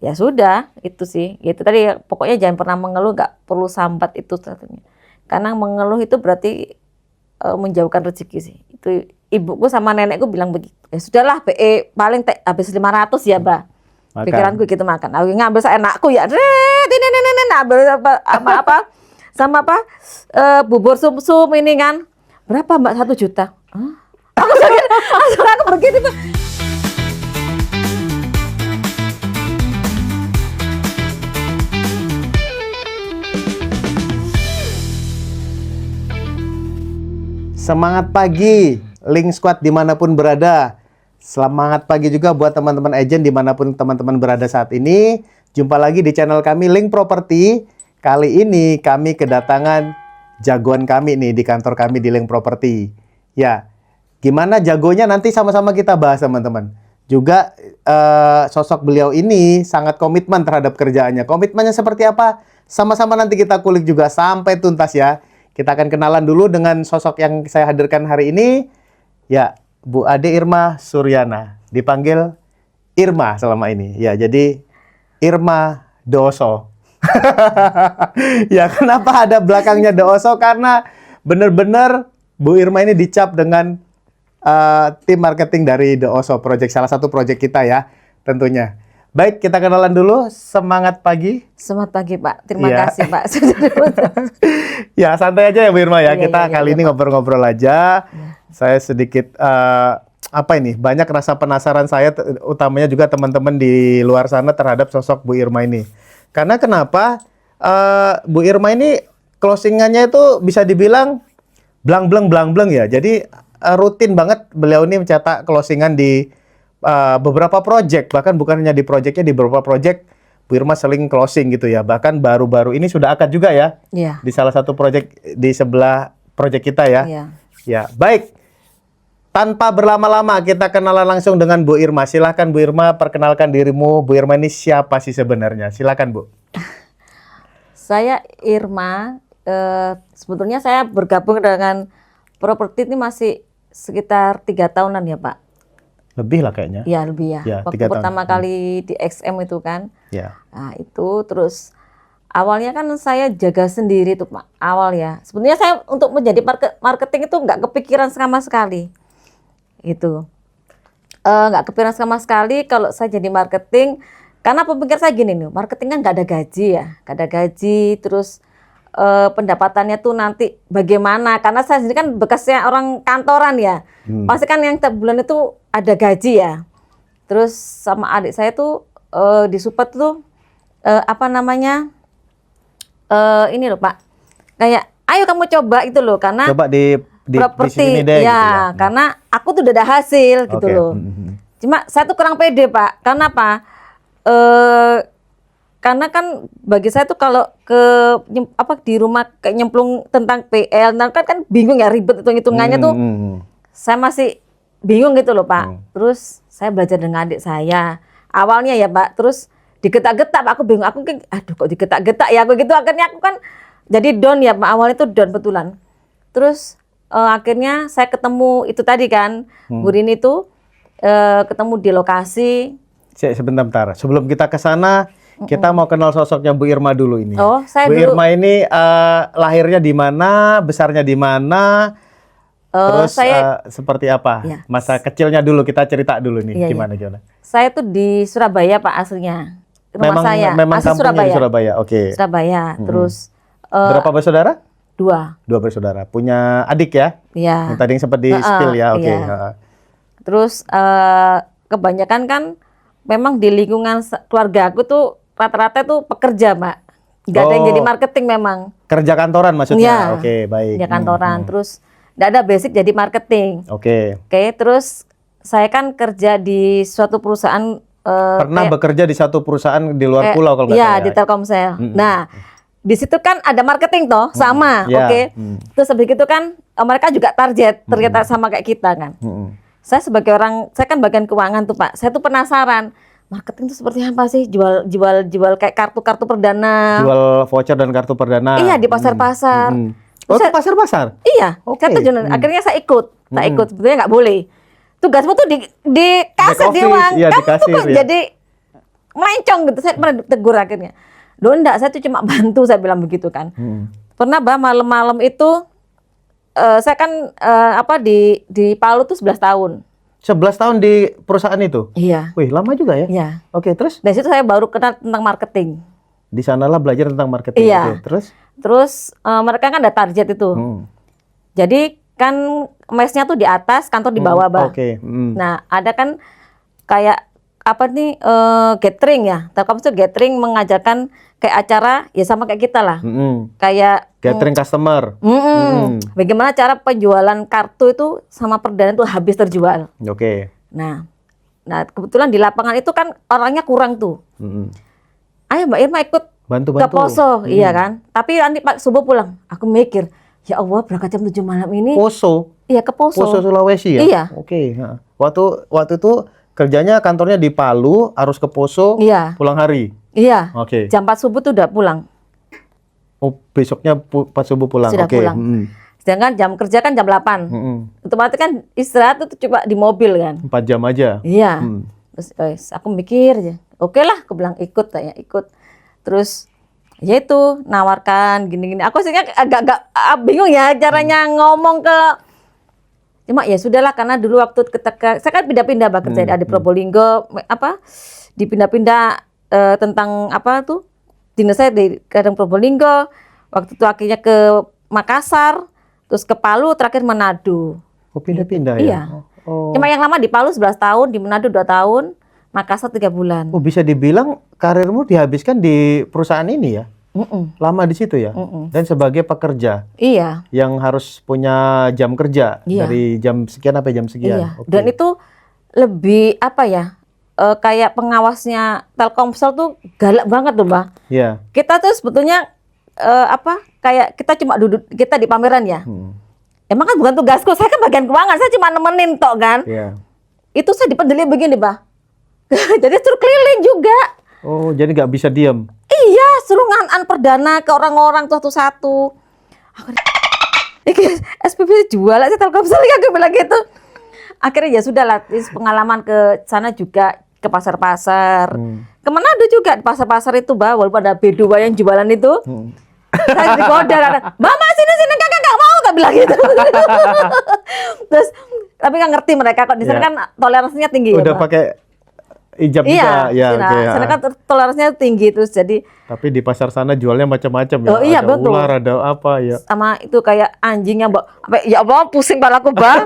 Ya sudah, itu sih. Ya itu tadi pokoknya jangan pernah mengeluh, nggak perlu sambat itu satunya. Karena mengeluh itu berarti menjauhkan rezeki sih. Itu ibuku sama nenekku bilang begitu. Ya sudahlah, BE paling habis 500 ya, Mbak. Makan. Pikiranku gitu makan. Aku ngambil seenakku ya. Ini ambil sama apa? Bubur sum-sum ini kan. Berapa, Mbak? 1 juta. Hah? Aku begitu, Mbak. Semangat pagi, Link Squad dimanapun berada. Semangat pagi juga buat teman-teman agent dimanapun teman-teman berada saat ini. Jumpa lagi di channel kami Link Property. Kali ini kami kedatangan jagoan kami nih di kantor kami di Link Property. Ya, gimana jagonya nanti sama-sama kita bahas teman-teman. Juga sosok beliau ini sangat komitmen terhadap kerjaannya. Komitmennya seperti apa? Sama-sama nanti kita kulik juga sampai tuntas ya. Kita akan kenalan dulu dengan sosok yang saya hadirkan hari ini. Ya, Bu Ade Irma Suryana. Dipanggil Irma selama ini. Ya, jadi Irma Doso. Ya, kenapa ada belakangnya Doso? Karena benar-benar Bu Irma ini dicap dengan tim marketing dari Doso Project. Salah satu project kita ya, tentunya. Baik, kita kenalan dulu. Semangat pagi. Semangat pagi, Pak. Terima kasih, Pak. Ya, santai aja ya Bu Irma ya. Iya, Kita kali ini ngobrol-ngobrol aja. Saya sedikit banyak rasa penasaran saya, utamanya juga teman-teman di luar sana terhadap sosok Bu Irma ini. Karena kenapa Bu Irma ini closingannya itu bisa dibilang blang-bleng ya. Jadi rutin banget beliau ini mencetak closingan di beberapa project, bahkan bukan hanya di projectnya, di beberapa project Bu Irma sering closing gitu ya. Bahkan baru-baru ini sudah akad juga ya. Iya. Di salah satu project di sebelah project kita ya. Iya. Ya, baik. Tanpa berlama-lama kita kenalan langsung dengan Bu Irma. Silakan Bu Irma, perkenalkan dirimu. Bu Irma ini siapa sih sebenarnya? Silakan Bu. Saya Irma. Sebetulnya saya bergabung dengan properti ini masih sekitar 3 tahunan ya, Pak. Lebih lah kayaknya. Ya, lebih ya. Ya, Waktu 3 pertama tahun. kali di XM itu kan. Ya. Nah, itu terus awalnya kan saya jaga sendiri tuh, Pak. Awal ya. Sebenarnya saya untuk menjadi marketing itu nggak kepikiran sama sekali. Itu. Nggak kepikiran sama sekali kalau saya jadi marketing. Karena pemikir saya gini nih, marketing kan nggak ada gaji ya. Nggak ada gaji, terus pendapatannya tuh nanti bagaimana. Karena saya sendiri kan bekasnya orang kantoran ya. Pasti kan yang tiap bulan itu ada gaji ya. Terus sama adik saya tuh di Supet tuh ini loh Pak, kayak ayo kamu coba itu loh, karena Coba di properti sini deh, ya, gitu ya. karena aku tuh udah ada hasil gitu Oke. loh. Cuma saya tuh kurang pede Pak, karena apa? Karena kan bagi saya tuh kalau di rumah kayak nyemplung tentang PL, kan bingung ya, ribet hitung-hitungannya tuh. Saya masih bingung gitu loh Pak. Terus saya belajar dengan adik saya. Awalnya ya Pak, terus digetak-getak Pak, aku bingung. Aduh kok digetak-getak ya aku gitu. Akhirnya aku kan jadi down ya Pak. Awalnya itu down betulan. Terus akhirnya saya ketemu itu tadi kan, Bu Rini itu ketemu di lokasi. Sebentar. Sebelum kita ke sana, kita mau kenal sosoknya Bu Irma dulu ini. Oh, saya Bu dulu. Irma ini lahirnya di mana, besarnya di mana? Terus seperti apa? Ya. Masa kecilnya dulu kita cerita dulu nih, Iya, gimana. Saya tuh di Surabaya Pak aslinya. Rumah saya Memang asli kampungnya di Surabaya. Oke. Surabaya. Terus Berapa bersaudara? 2. 2 bersaudara. Punya adik ya? Iya. Yang tadi yang sempat di spill ya, oke. Iya. Terus kebanyakan kan memang di lingkungan keluarga aku tuh rata-rata tuh pekerja, Pak. Nggak ada yang jadi marketing memang. Kerja kantoran maksudnya? Iya. Oke, baik. Kerja kantoran. Terus nggak ada basic jadi marketing. Oke. Terus saya kan kerja di suatu perusahaan. Pernah bekerja di satu perusahaan di luar pulau kalau nggak iya, salah ya? di Telkomsel. Nah, di situ kan ada marketing toh, sama, Iya. oke. Terus begitu kan mereka juga target ternyata sama kayak kita kan. Saya sebagai saya kan bagian keuangan tuh Pak. Saya tuh penasaran, marketing itu seperti apa sih? Jual kayak kartu-kartu perdana. Jual voucher dan kartu perdana. Iya, di pasar-pasar. Oh, ke pasar-pasar? Iya, Oke. saya terjun. Akhirnya saya ikut. Sebetulnya nggak boleh. Tugasmu tuh dikasih Back di office, uang. iya, Kamu tuh dikasir, kok ya. jadi melencong gitu. Saya pernah tegur akhirnya. Loh enggak, saya tuh cuma bantu, saya bilang begitu kan. Pernah bah malam-malam itu saya kan di Palu tuh 11 tahun. 11 tahun di perusahaan itu? Iya. Wih, lama juga ya? Iya. Oke, terus? Dari situ saya baru kenal tentang marketing. Di sanalah belajar tentang marketing. Iya. Oke, terus? Terus mereka kan ada target itu. Jadi kan mesnya tuh di atas, kantor di bawah, Bah. Oke. Nah, ada kan kayak apa nih gathering ya. Telkom itu gathering mengajarkan kayak acara ya sama kayak kita lah. Kayak Gathering customer. Bagaimana cara penjualan kartu itu sama perdana itu habis terjual. Oke. Nah, kebetulan di lapangan itu kan orangnya kurang tuh. Ayo Mbak Irma ikut Bantu-bantu. ke Poso, iya kan. Tapi nanti Pak subuh pulang. Aku mikir, ya Allah berangkat jam 7 malam ini. Poso? Iya ke Poso. Poso Sulawesi ya? Iya. Oke. Waktu itu kerjanya kantornya di Palu, harus ke Poso, Iya. pulang hari? Iya. Oke. Jam 4 subuh tuh udah pulang. Oh, besoknya pas subuh pulang? Sudah Oke. pulang. Sedangkan jam kerja kan jam 8. Otomatis kan istirahat itu coba di mobil kan. 4 jam aja? Iya. Terus aku mikir aja. Oke lah, aku bilang ikut. Terus ya itu nawarkan gini-gini. Aku sih agak bingung ya caranya ngomong ke. Cuma ya sudahlah karena dulu waktu ketika saya kan pindah-pindah kerja ada di Probolinggo dipindah-pindah tentang apa tuh dinas saya di kadang Probolinggo, waktu itu akhirnya ke Makassar, terus ke Palu, terakhir Manado. Oh, pindah-pindah Iya. ya? Oh. Cuma yang lama di Palu 11 tahun, di Manado 2 tahun, Makassar 3 bulan. Oh, bisa dibilang karirmu dihabiskan di perusahaan ini ya? Lama di situ ya? Dan sebagai pekerja Iya. yang harus punya jam kerja Iya. dari jam sekian sampai jam sekian. Iya. Oke. Dan itu lebih apa ya? Kayak pengawasnya Telkomsel tuh galak banget tuh, Mbak. Iya. Kita tuh sebetulnya kayak kita cuma duduk kita di pameran ya. Emang kan bukan tugasku, saya kan bagian keuangan, saya cuma nemenin tok kan. Iya. Itu saya dipendeli begini, Mbak. Jadi suruh keliling juga. Oh, jadi nggak bisa diam. Iya, suruh ngantar perdana ke orang-orang satu-satu. Aku SPP jual aja Telkomsel, aku bilang gitu. Akhirnya ya sudah lah, pengalaman ke sana juga ke pasar-pasar. Ke Manado juga di pasar-pasar itu, Mbak, walaupun ada bedoa yang jualan itu. Saya digoda, "Mama sini kakak nggak mau," tak bilang gitu. Terus tapi nggak ngerti mereka kok di sana kan toleransinya tinggi. Udah ya, pakai hijab iya, juga ya. Oke, ya. sana kan toleransinya tinggi terus jadi. Tapi di pasar sana jualnya macam-macam ya. Oh, iya, ada betul. ular, ada apa ya. Sama itu kayak anjingnya, Mbak. Ya Allah, pusing palaku, Mbak.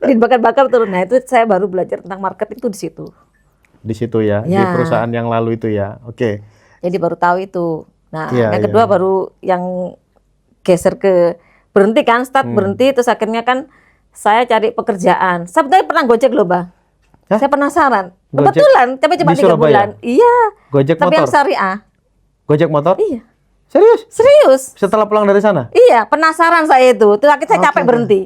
Dibakar-bakar turun. Nah, itu saya baru belajar tentang marketing itu di situ. Di situ ya, di Ya. perusahaan yang lalu itu ya. Oke. Jadi baru tahu itu. Nah, Iya, yang kedua iya. baru yang geser ke berhenti kan, start berhenti terus akhirnya kan saya cari pekerjaan. Sebetulnya pernah Gojek loh, Mbak. Hah? Saya penasaran. Gojek Kebetulan, tapi cuma di 3 Surabaya? bulan. Iya. Gojek Tapi motor? yang syariah. Gojek motor? Iya. Serius? Serius. Setelah pulang dari sana? Iya, penasaran saya itu. Terus akhirnya saya Oke, capek oke. berhenti.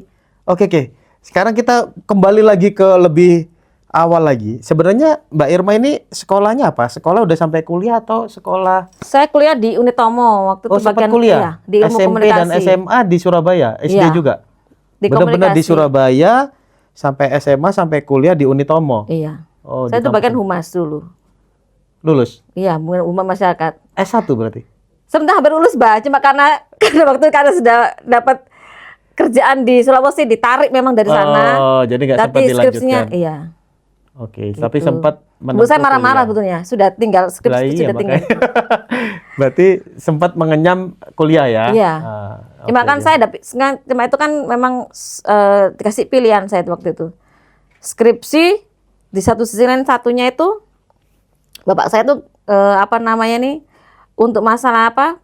Oke. Sekarang kita kembali lagi ke lebih awal lagi. Sebenarnya Mbak Irma ini sekolahnya apa? Sekolah udah sampai kuliah atau sekolah? Saya kuliah di Unitomo waktu Oh, itu sempat bagian kuliah? iya, di ilmu SMP komunikasi. dan SMA di Surabaya? SD Iya. juga? Di Benar-benar di komunikasi. Surabaya sampai SMA sampai kuliah di Unitomo? Iya. Oh, Saya di itu bagian kampus. humas dulu. Lulus? Iya, humas masyarakat. S1 berarti? Sebentar hampir lulus, Mbak. Cuma karena waktu itu karena sudah dapat kerjaan di Sulawesi, ditarik memang dari sana. Oh, jadi nggak sempat Tapi skripsinya, dilanjutkan? iya. Oke, tapi Gitu. sempat Bu saya menempuh marah-marah kuliah. sebetulnya. Sudah tinggal Lah skripsi iya, sudah tinggal. makanya. Berarti sempat mengenyam kuliah ya? Iya. Cuma oke, kan ya. saya cuma itu kan memang dikasih pilihan saya waktu itu. Skripsi di satu sisi lain satunya itu bapak saya tuh apa namanya nih untuk masalah apa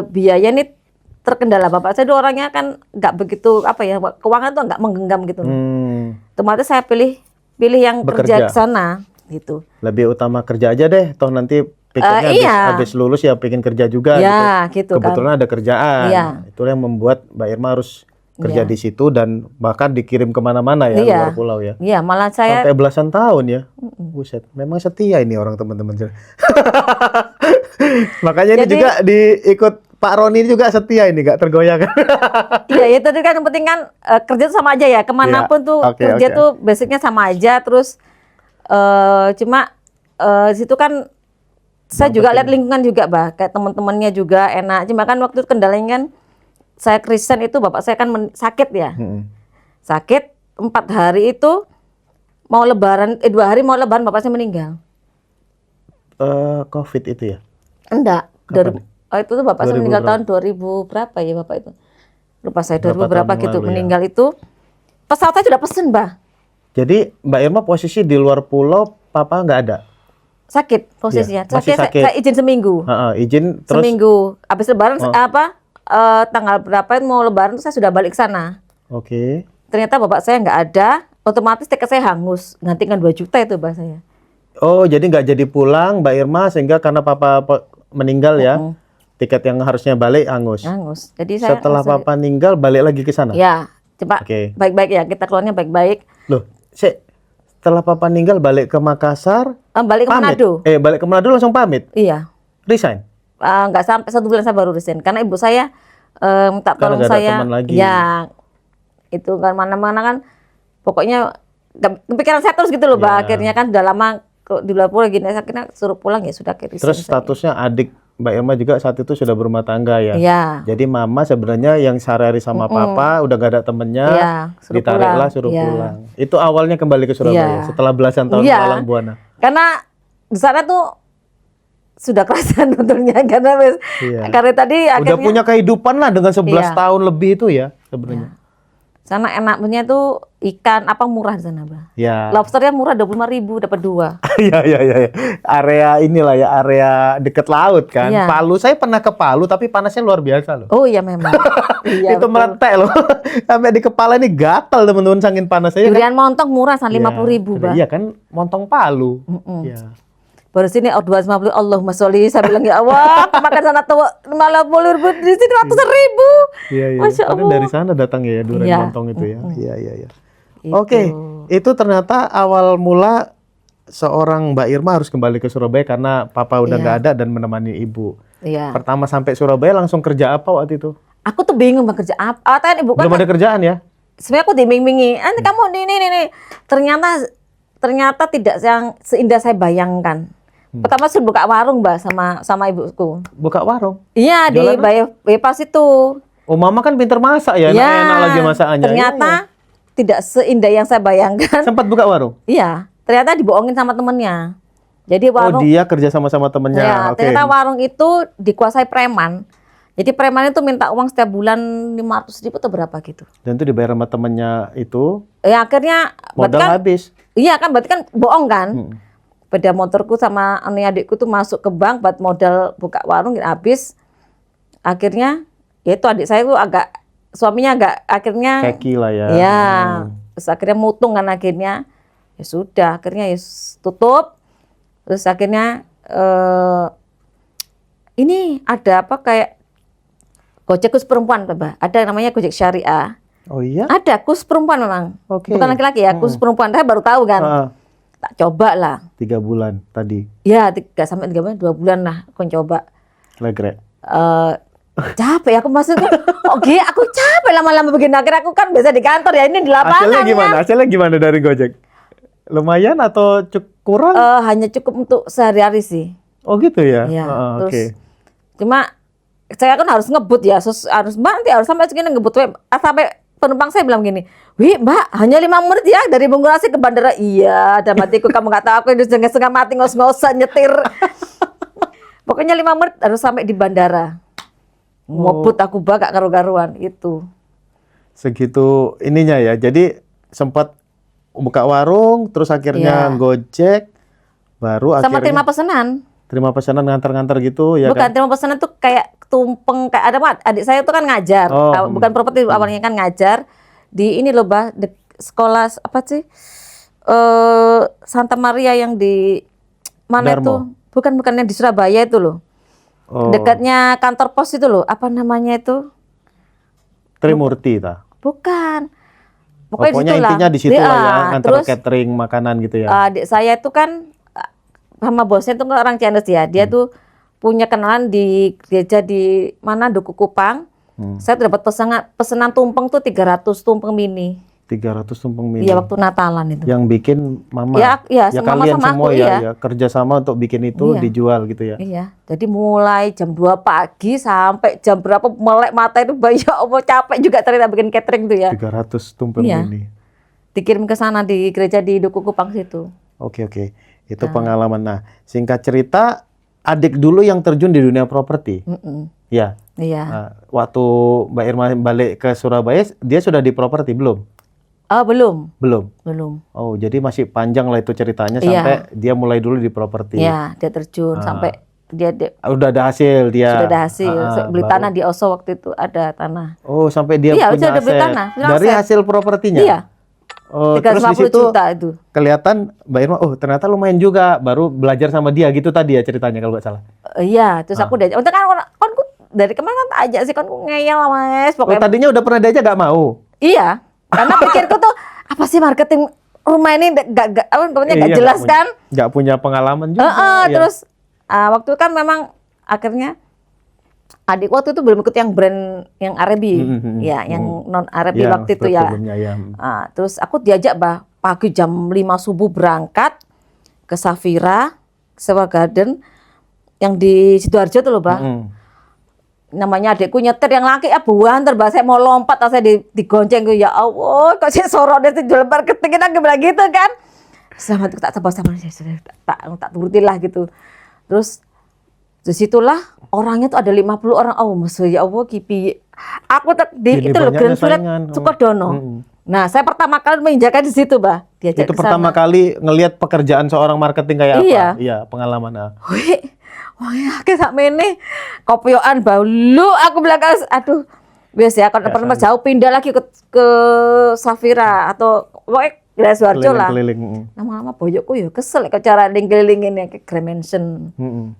biaya nih terkendala. Bapak saya tuh orangnya kan nggak begitu apa ya keuangan tuh nggak menggenggam gitu. Otomatis saya pilih yang Bekerja. kerja ke sana gitu. Lebih utama kerja aja deh, toh nanti pikirnya Iya. habis lulus ya pengen kerja juga Ya, gitu kan. Kebetulan ada kerjaan. Iya. Itulah yang membuat Mbak Irma harus kerja Iya. di situ dan bahkan dikirim kemana-mana ya, Iya. luar pulau ya. Iya, malah saya Sampai belasan tahun ya. Buset, memang setia ini orang teman-teman. Makanya ini Jadi- juga diikut Pak Roni juga setia ini, nggak tergoyahkan. iya, itu kan yang penting kan kerja tuh sama aja ya. Kemanapun Iya, tuh oke, kerja oke. tuh basicnya sama aja. Terus cuma di situ kan saya juga lihat lingkungan juga, Bah. Kayak teman-temannya juga enak. Cuma kan waktu itu kendalanya kan saya Kristen itu bapak saya kan sakit ya. Sakit 4 hari itu mau lebaran 2 hari mau lebaran bapak saya meninggal. COVID itu ya? Enggak. Itu tuh bapak saya 2000 meninggal berapa? tahun 2000 berapa ya bapak itu? Lupa saya 2000 Berapa berapa tahun yang gitu lalu ya? meninggal itu. Pesawat saya sudah pesen, Bah. Jadi Mbak Irma posisi di luar pulau, papa nggak ada? Sakit posisinya. Iya, masih sakit. Saya izin seminggu. Izin terus. Seminggu. Habis lebaran tanggal berapa mau lebaran saya sudah balik ke sana. Oke. Ternyata bapak saya nggak ada, otomatis tiket saya hangus. Gantikan 2 juta itu Bah saya. Oh, jadi nggak jadi pulang Mbak Irma sehingga karena papa meninggal ya, tiket yang harusnya balik hangus. Hangus. Jadi saya Setelah papa meninggal balik lagi ke sana? Ya, coba Oke. baik-baik ya, kita keluarnya baik-baik. Loh, setelah papa meninggal balik ke Makassar, Balik ke pamit? Manado. Balik ke Manado langsung pamit? Iya. Resign? Nggak sampai 1 bulan saya baru resign. Karena ibu saya minta Karena tolong nggak ada saya. teman lagi. Ya, itu kan mana-mana kan. Pokoknya kepikiran saya terus gitu loh, Mbak. Ya. Akhirnya kan udah lama di luar pulau gini, akhirnya suruh pulang ya sudah resign. Terus statusnya adik Mbak Irma juga saat itu sudah berumah tangga ya? Iya. Jadi mama sebenarnya yang sehari-hari sama papa udah gak ada temennya, Iya, suruh ditariklah pulang. suruh Iya. pulang. Itu awalnya kembali ke Surabaya Iya. setelah belasan tahun Iya. melalang buana. Karena di sana tuh sudah kerasan betulnya Iya. karena tadi Udah akhirnya punya kehidupan lah dengan 11 Iya. tahun lebih itu ya sebenarnya. sana enaknya tuh ikan apa murah di sana, Mbak. Ya. Lobsternya murah 25.000 dapat 2. Iya, iya, iya. Area inilah ya, area deket laut kan. Iya. Palu, saya pernah ke Palu tapi panasnya luar biasa loh. Oh iya memang. Iya, Itu betul. meletek loh. Sampai di kepala ini gatal teman-teman saking panasnya. Durian montong murah san 50.000, Mbak. Iya kan, montong Palu. Iya. Baru sini 250, Allahumma sholli, saya bilang ya Allah, makan sana tuh 50.000 di sini 100.000. Iya, iya. Masya Karena Allah. dari sana datangnya ya durian Iya. montong itu ya. Iya, iya, iya. Itu. Oke, itu ternyata awal mula seorang Mbak Irma harus kembali ke Surabaya karena papa udah Iya. nggak ada dan menemani ibu. Iya. Pertama sampai Surabaya langsung kerja apa waktu itu? Aku tuh bingung Bang, kerja apa. Tanya ibu kan Belum ada kerjaan ya? sebenarnya aku diiming-imingi. Nanti kamu ini. Ternyata tidak yang seindah saya bayangkan. Pertama suruh buka warung, Mbak, sama ibuku. Buka warung. Iya, di Jualan bypass itu. Oh, mama kan pinter masak ya, Iya. enak lagi masakannya. Ternyata Iya, tidak seindah yang saya bayangkan. iya. Sempat buka warung? Iya, ternyata dibohongin sama temennya. Jadi Oh, warung, dia kerja sama-sama temennya. ya, Oke. ternyata warung itu dikuasai preman. Jadi preman itu minta uang setiap bulan 500.000 atau berapa gitu. Dan itu dibayar sama temennya itu, Ya akhirnya, berarti modal kan, habis. iya kan, berarti kan bohong kan. Beda motorku sama adikku tuh masuk ke bank buat modal buka warung habis. Akhirnya, ya itu adik saya tuh suaminya agak akhirnya. Keki lah ya. Ya, terus akhirnya mutung kan akhirnya. Ya sudah, akhirnya ya tutup. Terus akhirnya ini ada apa kayak Gojek khusus perempuan, Mbak. Ada namanya Gojek Syariah. Oh iya? Ada khusus perempuan memang. Oke. Bukan laki-laki ya, khusus perempuan. Saya baru tahu kan. Ah, Tak coba lah. 3 bulan tadi. Ya, 3 bulan, 2 bulan lah aku coba. Legrek. Capek aku maksudku. Oke, aku capek lama-lama begini. Akhirnya aku kan biasa di kantor ya, ini di lapangan. Hasilnya gimana? ya. Hasilnya gimana dari Gojek? Lumayan atau kurang? Hanya cukup untuk sehari-hari sih. Oh gitu ya? Iya, Oke. terus cuma saya kan harus ngebut ya, harus Mbak nanti harus sampai segini ngebut. Sampai penumpang saya bilang gini, wih Mbak hanya 5 menit ya dari Bungurasi ke bandara. Iya, ada matiku kamu nggak tahu aku ini setengah mati ngos-ngosan nyetir. Pokoknya 5 menit harus sampai di bandara. Ngebut aku gak karu-karuan itu. Segitu ininya ya. Jadi sempat buka warung, terus akhirnya Iya. Gojek, baru Sama akhirnya terima pesanan. terima pesanan ngantar-ngantar gitu ya Bukan kan? terima pesanan tuh kayak tumpeng kayak ada adik saya tuh kan ngajar. Oh, Bukan properti awalnya kan ngajar di ini loh Bah, sekolah apa sih? Santa Maria yang di mana Darmo. itu? Bukan yang di Surabaya itu loh. Oh, Dekatnya kantor pos itu loh. Apa namanya itu? Trimurti ta. Bukan. Pokoknya disitulah. intinya di situ lah ya, ngantar Terus catering makanan gitu ya. adik saya itu kan sama bosnya itu orang Cianes ya. Dia tuh punya kenalan di gereja di mana Duku Kupang. Saya tuh dapat pesanan tumpeng tuh 300 tumpeng mini. 300 tumpeng mini. Iya, waktu Natalan itu. Yang bikin mama. Ya, Ya sama kalian semua aku, ya, iya. ya kerja sama untuk bikin itu Iya. dijual gitu ya. Iya, jadi mulai jam 2 pagi sampai jam berapa melek mata itu, ya Allah capek juga ternyata bikin catering tuh ya. 300 tumpeng Iya. mini. Dikirim ke sana di gereja di Duku Kupang situ. Oke. Itu pengalaman. Nah, singkat cerita, adik dulu yang terjun di dunia properti. Ya. Iya. Nah, waktu Mbak Irma balik ke Surabaya, dia sudah di properti belum? Oh, belum. Belum. Oh, jadi masih panjang lah itu ceritanya Iya. sampai dia mulai dulu di properti. Iya, dia terjun sampai dia Udah ada hasil dia. sudah ada hasil. Beli baru- tanah di Oso waktu itu, ada tanah. Oh, sampai dia Iya, punya sudah beli aset. tanah, punya Dari aset. hasil propertinya? Iya. Oh, terus di 350 situ juta itu. kelihatan Mbak Irma, oh ternyata lumayan juga, baru belajar sama dia gitu tadi ya ceritanya kalau nggak salah. Iya, terus aku diajak. Untuk kan dari kemarin kan tak ajak sih, kan ngeyel lah Mas. Oh, Pokoknya tadinya udah pernah diajak nggak mau? iya. Karena pikirku tuh apa sih marketing rumah ini gak Iya, jelas kan? Nggak punya pengalaman juga. Iya. Terus waktu itu kan memang akhirnya adik waktu itu belum ikut yang brand yang Arabi, ya, yang non Arabi Iya, waktu itu ya. sebelumnya, ya. Terus aku diajak pagi jam 5 subuh berangkat ke Safira, Sewa Garden yang di Sidoarjo tuh loh, Namanya adikku nyetir yang laki abuan terbang, saya mau lompat, saya digonceng, ya Allah, kok saya sorot deh jual marketing kita bilang gitu kan. Selamat tak sabar ya sudah tak turutin lah gitu. Terus disitulah orangnya tuh ada 50 orang. Oh, maksudnya ya Allah kipi. Aku Jadi itu loh banyaknya Grand Village saingan. Sukodono. Nah, saya pertama kali menginjakan di situ, Mbak. Diajak Itu ke pertama sana. kali ngelihat pekerjaan seorang marketing kayak Iya. apa? Iya, pengalaman. Wih, wah ya kayak mene kopioan baulu aku bilang aduh biasa ya kalau pernah jauh pindah lagi ke Safira atau Gres Suharjo lah. Keliling. Lama-lama boyokku ya kesel ke cara kelilingin ya ke Grand Mansion.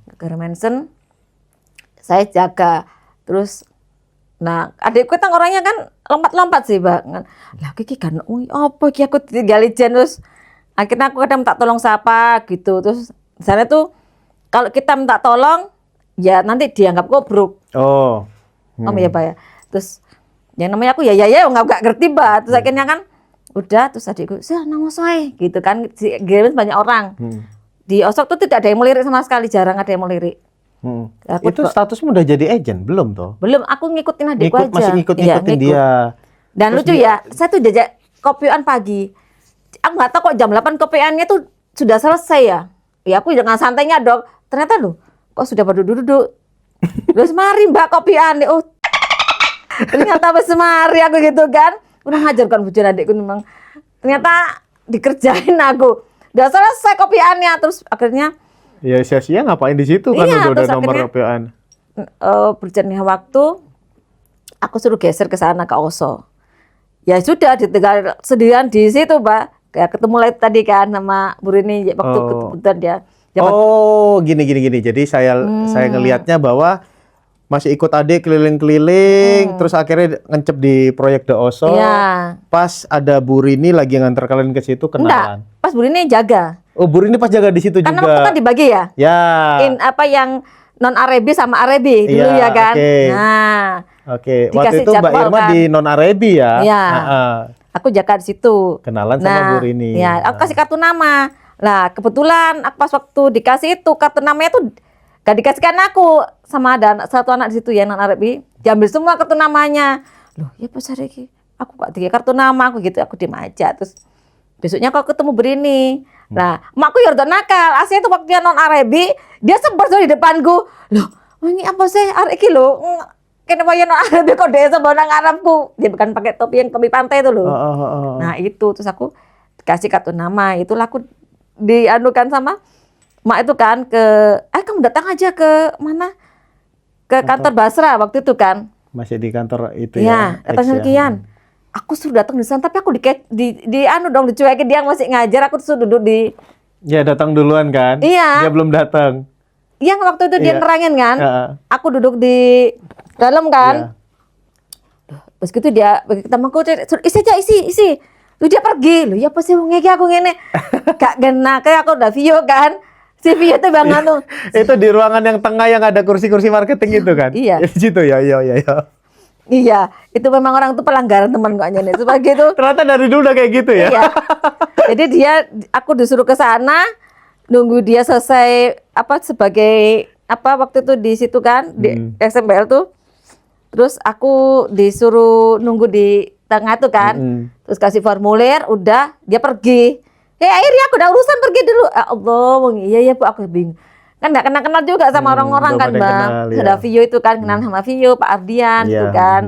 Ke Grand Mansion saya jaga terus. Nah, adikku kan orangnya kan lompat-lompat sih, Mbak. Lah iki kan apa iki aku tinggal ijen terus akhirnya aku kadang minta tolong siapa gitu. Terus di sana tuh kalau kita minta tolong ya nanti dianggap gobrok. Oh. Ya, Pak ya. Terus yang namanya aku ya nggak ngerti, Mbak. Terus akhirnya kan udah terus adikku, "Sah nang Osoe." Gitu kan. Di Grand banyak orang. Di Osok tuh tidak ada yang mau lirik sama sekali, jarang ada yang mau lirik. Itu statusmu udah jadi agent belum toh? Belum, aku ngikutin adikku aja. Masih ngikutin dia. Dan Terus lucu ya, saya tuh jajak kopioan pagi. Aku nggak tahu kok jam 8 kopioannya tuh sudah selesai ya. Ya aku dengan santainya dong. Ternyata loh, kok sudah pada duduk. Terus mari Mbak kopioan. Oh, ternyata pas semari aku gitu kan. Udah ngajarkan bujur adikku memang. Ternyata dikerjain aku. Udah selesai kopioannya. Terus akhirnya Ya sia-sia ngapain di situ kan Iya, udah terus nomor akhirnya- kopioan. berjalannya waktu aku suruh geser ke sana ke Oso. Ya sudah ditinggal sendirian di situ, Mbak. Kayak ketemu lagi tadi kan sama Bu Rini waktu kebetulan dia. Oh, gini. Jadi saya ngelihatnya bahwa masih ikut adik keliling-keliling, terus akhirnya ngecep di proyek The Oso. Iya. Pas ada Bu Rini lagi nganter kalian ke situ Enggak, kenalan. pas Bu Rini jaga. Oh, Bu Rini pas jaga di situ Karena juga. waktu kan dibagi ya. Ya. Apa yang non Arabi sama Arabi dulu Iya, ya kan. oke. Nah, Oke, waktu dikasih itu Mbak jadwal Irma kan. di non Arabi ya. Iya. Heeh. aku jaga di situ. Kenalan sama Bu Rini. Ya, aku kasih kartu nama. Lah, kebetulan pas waktu dikasih itu kartu namanya tuh gak dikasihkan aku sama ada satu anak di situ ya non Arabi. Diambil semua kartu namanya. Loh, ya pas hari ini aku kok dikasih kartu nama aku gitu, aku diem aja. Terus besoknya kalau ketemu Berini. Nah, emakku ya udah nakal. Aslinya tuh waktu dia non Arabi, dia sebar di depanku. Loh, ini apa sih? Arek iki lho. Kenapa ya non Arabi kok dia sebar nang Arabku? Dia bukan pakai topi yang topi pantai itu loh. Nah, itu terus aku kasih kartu nama. Itulah aku dianukan sama mak itu kan ke kamu datang aja ke mana? Ke kantor Basra waktu itu kan. Masih di kantor itu ya. Iya, datang sekian. Aku suruh datang di sana, tapi aku dicuekin dia masih ngajar, aku suruh duduk di. Ya datang duluan kan? Iya. Dia belum datang. Iya waktu itu dia nerangin kan, aku duduk di dalam kan. Terus gitu dia pertama aku isi. Lu dia pergi, lu ya pasti ngeki aku ngene. Gak gena kayak aku udah view kan. Si view itu banget tuh. Itu di ruangan yang tengah yang ada kursi-kursi marketing itu kan? Iya. Di situ ya, iya. Iya, itu memang orang tuh pelanggaran teman kok nih. Sebagai itu. Ternyata dari dulu udah kayak gitu ya. Iya. Jadi aku disuruh ke sana, nunggu dia selesai sebagai waktu itu di situ kan di SMPL tuh. Terus aku disuruh nunggu di tengah tuh kan. Terus kasih formulir, udah dia pergi. Akhirnya aku udah urusan pergi dulu. Ya Allah, iya Bu, aku bingung. Kan nggak kenal-kenal juga sama orang-orang kan, Bang. Ada Vio itu kan, kenal sama Vio, Pak Ardian itu kan.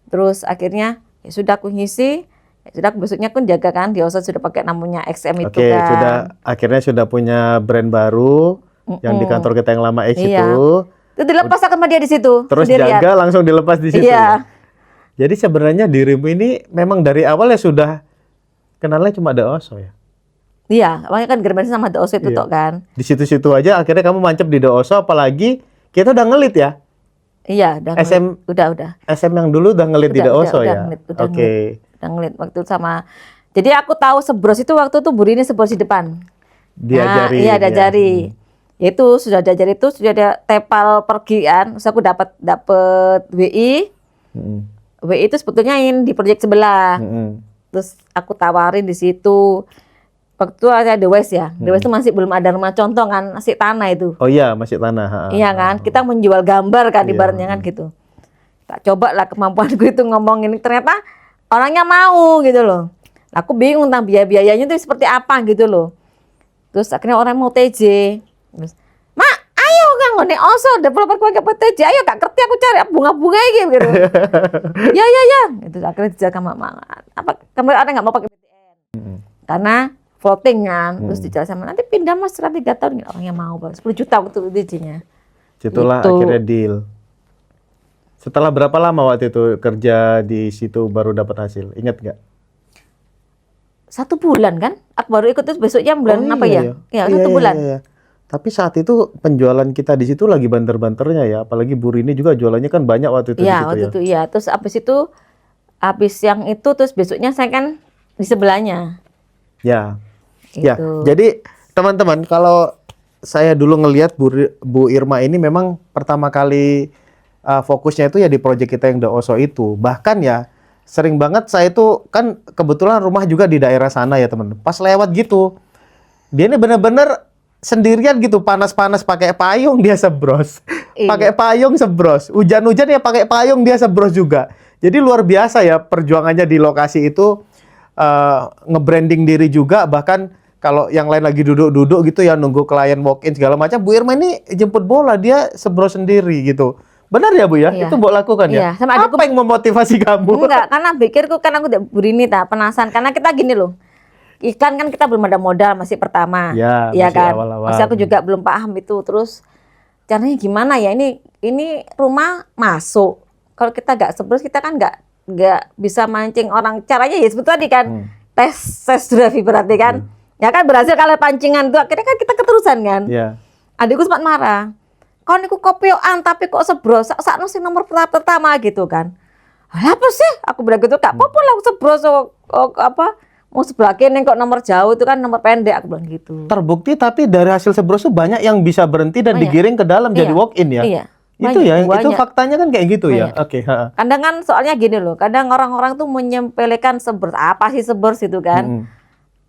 Terus akhirnya ya sudah aku ngisi, ya sudah besoknya aku jaga kan, di OSOS sudah pakai namanya XM itu kan. Akhirnya sudah punya brand baru yang di kantor kita yang lama X itu. Itu dilepas sama dia di situ. Terus sendirian. jaga langsung dilepas di situ. Iya. Jadi sebenarnya dirimu ini memang dari awal ya sudah kenalnya cuma ada OSO ya. Iya, awalnya kan Germany sama DOSO itu tok kan. Di situ-situ aja akhirnya kamu mancap di DOSO, apalagi kita udah ngelit ya. Iya, udah udah. SM yang dulu udah ngelit di DOSO ya. Oke. Udah ngelit waktu itu sama. Jadi aku tahu Sebros itu waktu itu Bu Rini Sebros di depan. Diajari. Iya, diajari. Itu sudah diajari itu sudah ada tepal pergian. Terus aku dapat WI. WI itu sebetulnya di proyek sebelah. Terus aku tawarin di situ. Waktu itu ada The West ya. The West itu masih belum ada rumah contoh kan, masih tanah itu. Oh iya, masih tanah. Iya kan, kita menjual gambar kan ibaratnya kan gitu. Tak coba lah kemampuanku itu ngomongin, ternyata orangnya mau gitu loh. Aku bingung tentang biaya-biayanya itu seperti apa gitu loh. Terus akhirnya orang mau TJ. Terus, "Mak, ayo kan ngene OSO developer pakai TJ, ayo gak ngerti aku cari bunga-bunga gitu." Ya. Itu akhirnya dijaga Mama. Kamu ada nggak mau pakai BTN? Karena voting kan, terus dijelasin sama nanti pindah Mas setelah 3 tahun, orangnya mau 10 juta waktu izinnya. Itulah akhirnya deal. Setelah berapa lama waktu itu kerja di situ baru dapat hasil? Ingat nggak? 1 bulan kan? Aku baru ikut terus besoknya bulan ya? Iya, 1 bulan. Iya. Tapi saat itu penjualan kita di situ lagi banter-banternya ya, apalagi Bu Rini juga jualannya kan banyak waktu itu. Iya, waktu itu iya. Terus habis yang itu terus besoknya saya kan di sebelahnya. Ya. Ya, jadi teman-teman kalau saya dulu ngelihat Bu Irma ini memang pertama kali fokusnya itu ya di proyek kita yang The Oso itu. Bahkan ya sering banget saya itu kan kebetulan rumah juga di daerah sana ya teman. Pas lewat gitu, dia ini benar-benar sendirian gitu, panas-panas pakai payung dia sebros. Pakai payung sebros. Hujan-hujan ya pakai payung dia sebros juga. Jadi luar biasa ya perjuangannya di lokasi itu. Nge-branding diri juga, bahkan kalau yang lain lagi duduk-duduk gitu ya nunggu klien walk-in segala macam, Bu Irma ini jemput bola, dia sebros sendiri gitu. Benar ya Bu ya? Iya. Itu Mbok lakukan ya? Iya, sama apa yang memotivasi kamu? Enggak, karena pikirku kan aku Bu Rini penasaran, karena kita gini loh. Iklan kan kita belum ada modal, masih pertama. Ya kan? awal-awal. Masih aku juga belum paham itu. Terus caranya gimana ya? Ini rumah masuk. Kalau kita nggak sebros, kita kan nggak bisa mancing orang. Caranya ya seperti tadi kan, tes drive berarti kan. Ya kan berhasil kalau pancingan tuh akhirnya kan kita keterusan kan. Adikku sempat marah. Kau niku kopioan tapi kok sebros, sakno sing nomor pertama gitu kan. Apa sih? Aku bilang gitu, gak apa-apa lah aku sebros mau sebelah kene kok nomor jauh itu kan nomor pendek, aku bilang gitu. Terbukti tapi dari hasil sebros tuh banyak yang bisa berhenti dan digiring ke dalam jadi walk-in ya. Iya. Itu ya, itu faktanya kan kayak gitu ya. Oke. Kadang kan soalnya gini loh, kadang orang-orang tuh menyempelekan sebers. Apa sih sebers itu kan?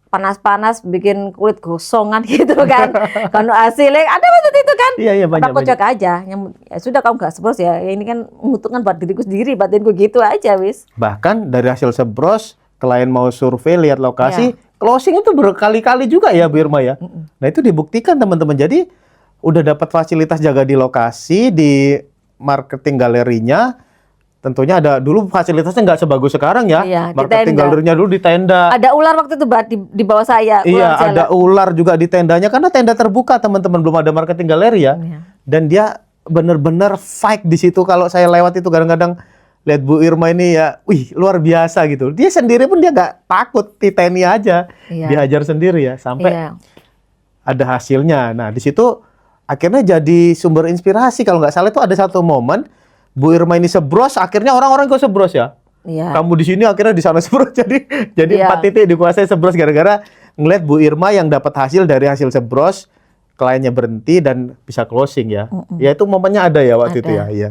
Panas-panas bikin kulit gosongan gitu kan. Kalau hasilnya ada maksud itu kan? Iya banyak. Aku cek aja. Ya sudah kamu gak sebers ya. Ini kan menguntungkan buat diriku sendiri, batinku gitu aja wis. Bahkan dari hasil sebros, klien mau survei lihat lokasi, closing itu berkali-kali juga ya Bu Irma ya. Nah itu dibuktikan teman-teman. Jadi udah dapat fasilitas jaga di lokasi, di marketing galerinya. Tentunya ada dulu fasilitasnya nggak sebagus sekarang ya. Iya, marketing galerinya dulu di tenda. Ada ular waktu itu di bawah saya. Iya, ada ular juga di tendanya karena tenda terbuka teman-teman, belum ada marketing galeri ya. Dan dia benar-benar fight di situ. Kalau saya lewat itu kadang-kadang lihat Bu Irma ini ya, wih luar biasa gitu. Dia sendiri pun dia nggak takut, titeni aja, dihajar sendiri ya sampai ada hasilnya. Nah di situ akhirnya jadi sumber inspirasi. Kalau nggak salah itu ada satu momen Bu Irma ini sebros, akhirnya orang-orang kok sebros ya. Kamu di sini akhirnya di sana sebros. Jadi 4 titik dikuasai sebros gara-gara ngeliat Bu Irma yang dapat hasil dari hasil sebros, kliennya berhenti dan bisa closing ya. Ya itu momennya ada ya waktu itu ya. Iya.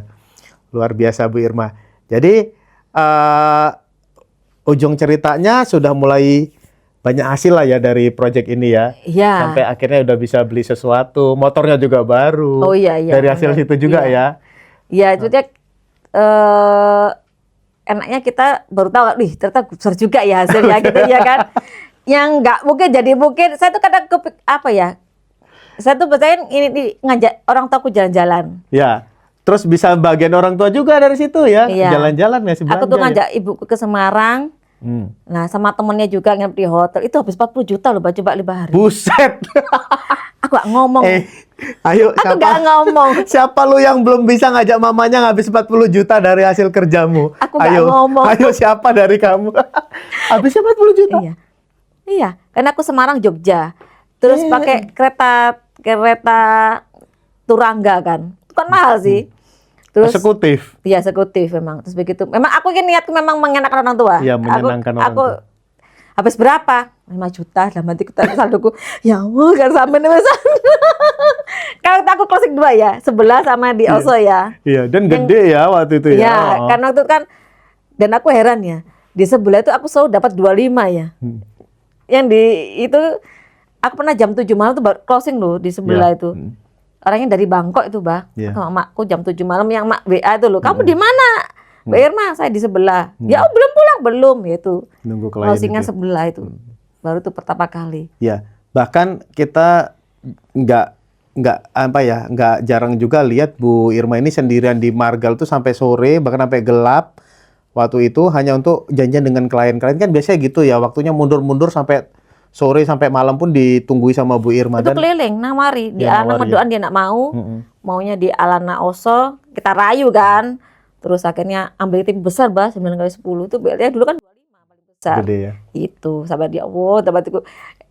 Luar biasa Bu Irma. Jadi ujung ceritanya sudah mulai banyak hasil lah ya dari project ini ya. Iya. Sampai akhirnya udah bisa beli sesuatu, motornya juga baru. Oh iya, iya, Dari hasil benar. situ juga Iya. ya. Ya itu dia enaknya kita baru tahu, ternyata besar juga ya hasilnya gitu ya kan. Yang nggak mungkin jadi mungkin. Saya tuh kadang apa ya? Saya tuh percaya ini ngajak orang tuaku jalan-jalan. Ya. Terus bisa bagian orang tua juga dari situ ya. Iya. Jalan-jalan ya Aku tuh ngajak ibuku ke Semarang. Nah sama temennya juga nginep di hotel. Itu habis 40 juta loh coba 5 hari. Buset. Aku gak ngomong. Ayo Aku gak ngomong. Siapa lu yang belum bisa ngajak mamanya ngabis 40 juta dari hasil kerjamu? Aku gak ngomong. Ayo siapa dari kamu? Habisnya 40 juta? Iya. Iya, karena aku Semarang Jogja. Terus pakai kereta Turangga kan. Itu kan mahal sih. Terus Eksekutif. iya, eksekutif memang. Terus begitu. Memang aku ini niatku memang mengenakan orang tua. Iya, menyenangkan orang aku tua. habis berapa? 5 juta dalam hatiku saldoku. Ya Allah, kan sampai nih Mas. Kalau aku closing 2 ya, sebelah sama di Oso ya. Iya, dan gede ya waktu itu ya. Iya, karena waktu itu kan dan aku heran ya. Di sebelah itu aku selalu dapat 25 ya. Yang di itu aku pernah jam 7 malam tuh baru closing loh di sebelah itu. Orangnya dari Bangkok itu, Mbak. Sama emakku jam 7 malam yang mak WA itu loh. Kamu di mana? Mbak Irma, saya di sebelah. Ya, belum pulang, belum itu. Nunggu klien Closingan itu. sebelah itu. Baru tuh pertama kali. Ya, bahkan kita nggak jarang juga lihat Bu Irma ini sendirian di Margal tuh sampai sore, bahkan sampai gelap. Waktu itu hanya untuk janjian dengan klien-klien kan biasanya gitu ya, waktunya mundur-mundur sampai sore sampai malam pun ditungguin sama Bu Irma. Itu keliling, nawari. Di Ya, Alana nawari, Medoan dia nak mau. Maunya di Alana Oso. Kita rayu kan. Terus akhirnya ambil tim besar, Mbak. 9x10 itu BLT dulu kan 25 paling besar. Gede ya. Itu sampai dia dapat itu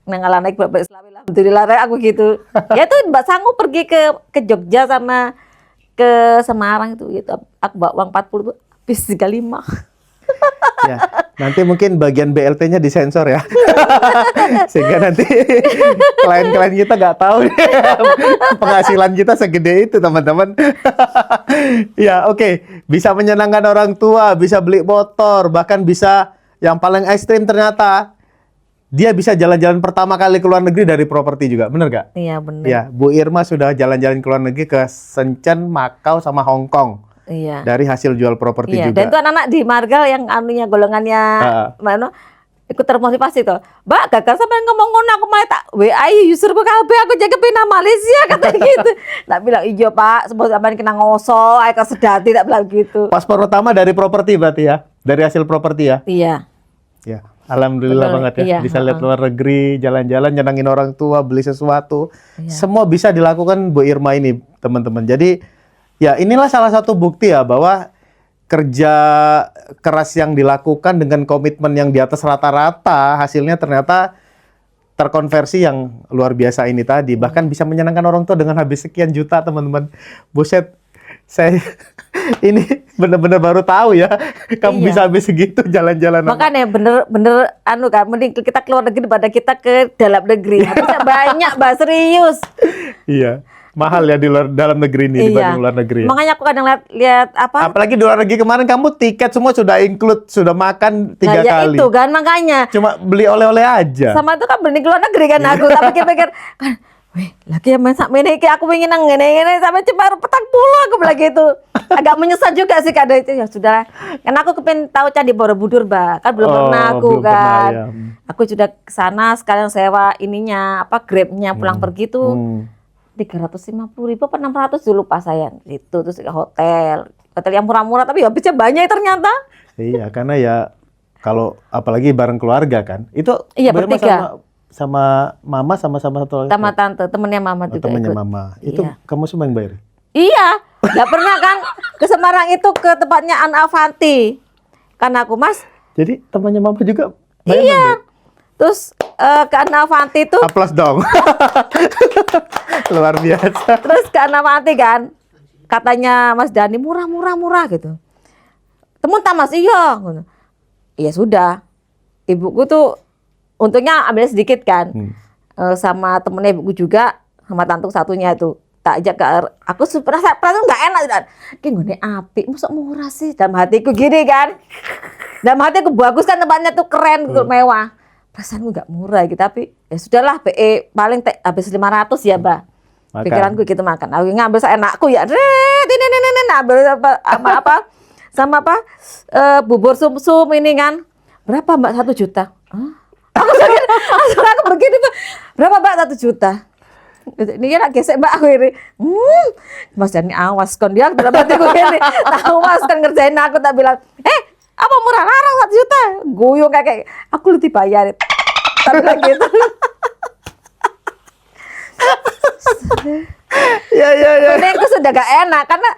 nang Alana naik bapak Islam. Alhamdulillah aku gitu. Ya tuh Mbak sanggup pergi ke Jogja sama ke Semarang itu gitu. Aku bawa uang 40 tuh habis 35. Ya, nanti mungkin bagian BLT-nya disensor ya. Sehingga nanti klien-klien kita nggak tahu penghasilan kita segede itu, teman-teman. Ya, oke. Bisa menyenangkan orang tua, bisa beli motor, bahkan bisa yang paling ekstrim ternyata dia bisa jalan-jalan pertama kali ke luar negeri dari properti juga. Bener nggak? Iya, benar. Ya, Bu Irma sudah jalan-jalan ke luar negeri ke Shenzhen, Macau, sama Hong Kong. Iya. Dari hasil jual properti Iya, juga. dan itu anak-anak di Margal yang anunya golongannya mana ikut termotivasi tuh. Mbak, gagal sampai ngomong ngono aku malah tak WA user ku kabeh aku jaga pina Malaysia kata gitu. Tak bilang iya Pak, sebab sampean kena ngoso, ae sedati tak bilang gitu. Paspor pertama dari properti berarti ya? Dari hasil properti ya? Iya. Ya, alhamdulillah Betul, banget ya. iya, Bisa lihat luar negeri, jalan-jalan, nyenangin orang tua, beli sesuatu. Iya. Semua bisa dilakukan Bu Irma ini, teman-teman. Jadi, ya inilah salah satu bukti ya bahwa kerja keras yang dilakukan dengan komitmen yang di atas rata-rata, hasilnya ternyata terkonversi yang luar biasa ini tadi. Bahkan bisa menyenangkan orang tua dengan habis sekian juta, teman-teman. Buset, saya ini benar-benar baru tahu ya. Kamu Iya. bisa habis segitu jalan-jalan. Makanya bener-bener anu kan, mending kita keluar negeri daripada kita ke dalam negeri. Habisnya banyak, Mbak, serius. Iya, mahal ya di dalam negeri ini dibanding luar negeri. Ya. Makanya aku kadang lihat apa? Apalagi di luar negeri kemarin kamu tiket semua sudah include, sudah makan 3 Nah, ya kali. itu kan makanya. Cuma beli oleh-oleh aja. Sama itu kan bening ke luar negeri kan aku tak pikir-pikir kan weh lagi yang masak ini aku pengen nang ngene sampai cuma 40 aku bilang gitu. Agak menyesal juga sih kadang itu ya sudah. Karena aku kepengen tahu Candi Borobudur, Mbak. Kan belum pernah aku belum pernah, kan. ya. Aku sudah ke sana sekalian sewa ininya apa Grab-nya pulang pergi tuh. 350.000 apa 600 dulu pas saya gitu terus ke hotel yang murah-murah tapi habisnya banyak ternyata. Iya, karena ya kalau apalagi bareng keluarga kan. Itu Iya, Mbak Irma bertiga. sama mama sama satu lagi. Sama tante temennya mama Oh, juga temennya ikut. mama. Itu Iya. kamu semua yang bayar? Iya, nggak pernah kan ke Semarang itu ke tempatnya An Avanti. Karena aku Mas, Jadi temannya mama juga bayar? iya. Terus ke An Avanti itu, Aplaus dong. Luar biasa. terus ke An Avanti kan, katanya Mas Dani murah gitu. Temen tak Mas, iya. Iya sudah, ibuku tuh untungnya ambil sedikit kan, sama temennya ibuku juga, sama tantu satunya itu. tak ajak ke aku perasaan nggak enak kan. Ki ngene apik mosok murah sih dalam hatiku gini kan. Dalam hatiku bagus kan tempatnya tuh keren gitu, mewah. Perasaanku nggak murah gitu tapi ya sudahlah PE paling habis 500 ya, Mbak. Makan. Pikiranku gitu makan. Aku ngambil seenakku ya. Ini ambil sama apa? Bubur sum-sum ini kan. Berapa Mbak? 1 juta. Hah? Aku begitu tuh. Berapa Mbak? 1 juta. Ini kan gesek Mbak aku ini. Mas Jani awas kon dia dalam hatiku ini. Awas kan ngerjain aku tak bilang, apa murah larang 1 juta. Guyung kayak aku lu dibayar. Tak bilang gitu. Ya. Ini aku sudah gak enak karena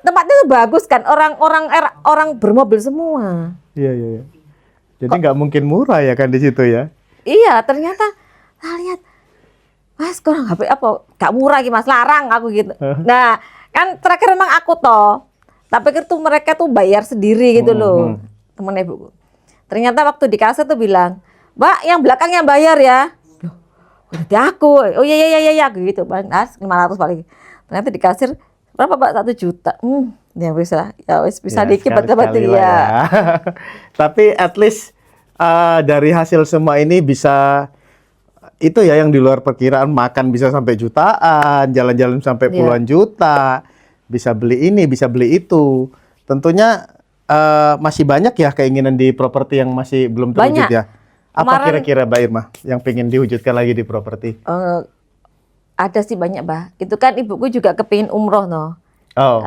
tempatnya tuh bagus kan, orang bermobil semua. Iya. Jadi nggak mungkin murah ya kan di situ ya? Iya, ternyata saya lihat, Mas, kurang HP apa? Gak murah gitu, Mas, larang aku gitu. Nah, kan terakhir memang aku toh. Tak pikir tuh mereka tuh bayar sendiri gitu loh, temen ibuku. Ternyata waktu di kasir tuh bilang, Mbak, yang belakang yang bayar ya. Loh, berarti aku. Oh iya, aku gitu. Bang, 500 paling. Ternyata di kasir, berapa Mbak? 1 juta. Ya bisa Ya, dikit berarti lah ya. Tapi at least dari hasil semua ini bisa itu ya yang di luar perkiraan, makan bisa sampai jutaan, jalan-jalan sampai puluhan juta, bisa beli ini, bisa beli itu. Tentunya masih banyak ya keinginan di properti yang masih belum terwujud ya. Apa kira-kira Mbak Irma yang pengen diwujudkan lagi di properti? Ada sih banyak Mbak. Itu kan ibuku juga kepingin umroh no. Oh.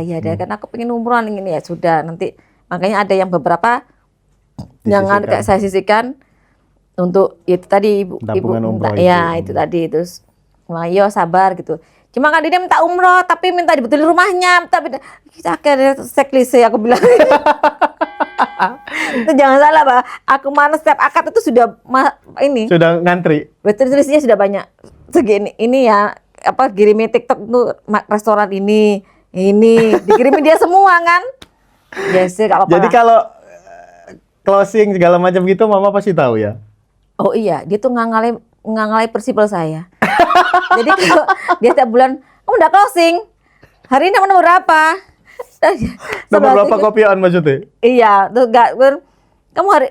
Ya deh, karena aku pengen umroh ini ya sudah nanti. Makanya ada yang beberapa jangan kayak saya sisihkan untuk itu tadi ibu minta ya itu tadi terus ayo sabar gitu. Cuma kan dia minta umroh tapi minta dibetulin rumahnya, tapi kita akhirnya seklise aku bilang. Itu jangan salah Pak. Aku mana setiap akad itu sudah ini. Sudah ngantri. Tulisnya sudah banyak segini ini ya apa kirimin TikTok tuh restoran ini dikirimin dia semua kan. Yes, gak apa-apa. Jadi kalau closing segala macam gitu mama pasti tahu ya. Oh iya, dia tuh ngangalai prinsipal saya. Jadi kalau dia tiap bulan, kamu udah closing. Hari ini nomor berapa? Nomor berapa kopian maksudnya? Iya, tuh enggak kamu hari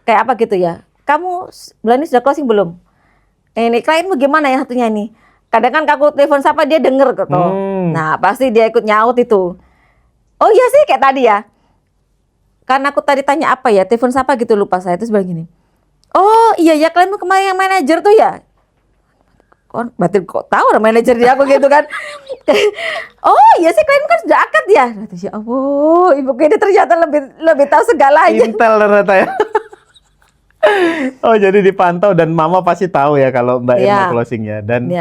kayak apa gitu ya? Kamu bulan ini sudah closing belum? Ini klienmu gimana ya satunya ini? Kadang kan aku telepon siapa dia denger gitu. Nah, pasti dia ikut nyaut itu. Oh iya sih kayak tadi ya. Karena aku tadi tanya apa ya, telepon siapa gitu lupa saya terus bilang gini. Oh iya ya klienmu kemarin yang manajer tuh ya. Batin kok tahu orang manajer dia aku gitu kan. Oh iya sih klienmu kan sudah akad ya. Ya Allah, ibu ini ternyata lebih tahu segalanya. Intel ternyata ya. Oh jadi dipantau dan mama pasti tahu ya kalau Mbak Irma closingnya dan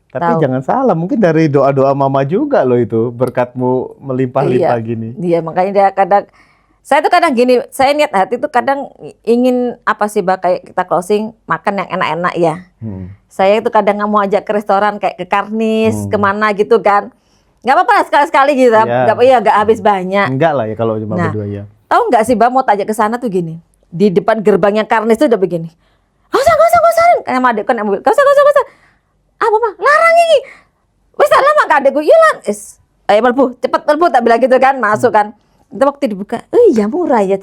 tapi jangan salah mungkin dari doa-doa mama juga loh itu berkatmu melimpah-limpah gini. Iya makanya dia kadang saya tuh kadang gini, saya niat hati tuh kadang ingin apa sih Mbak kayak kita closing makan yang enak-enak ya. Saya itu kadang nggak mau ajak ke restoran kayak ke Karnis kemana gitu kan. Nggak apa-apa sekali-sekali gitu, nggak habis banyak. Enggak lah ya kalau cuma berdua ya. Tahu nggak sih Mbak mau tajak ke sana tuh gini. Di depan gerbangnya Karnis tuh udah begini. Gak usah. Kayak sama adekku yang mobil. Gak usah. Apa mah? Larang ini. Wes lama kak adekku. Yulan. Ayo melbu. Cepet melbu tak bilang gitu kan. Masuk kan. Itu waktu dibuka. Iya murah ya.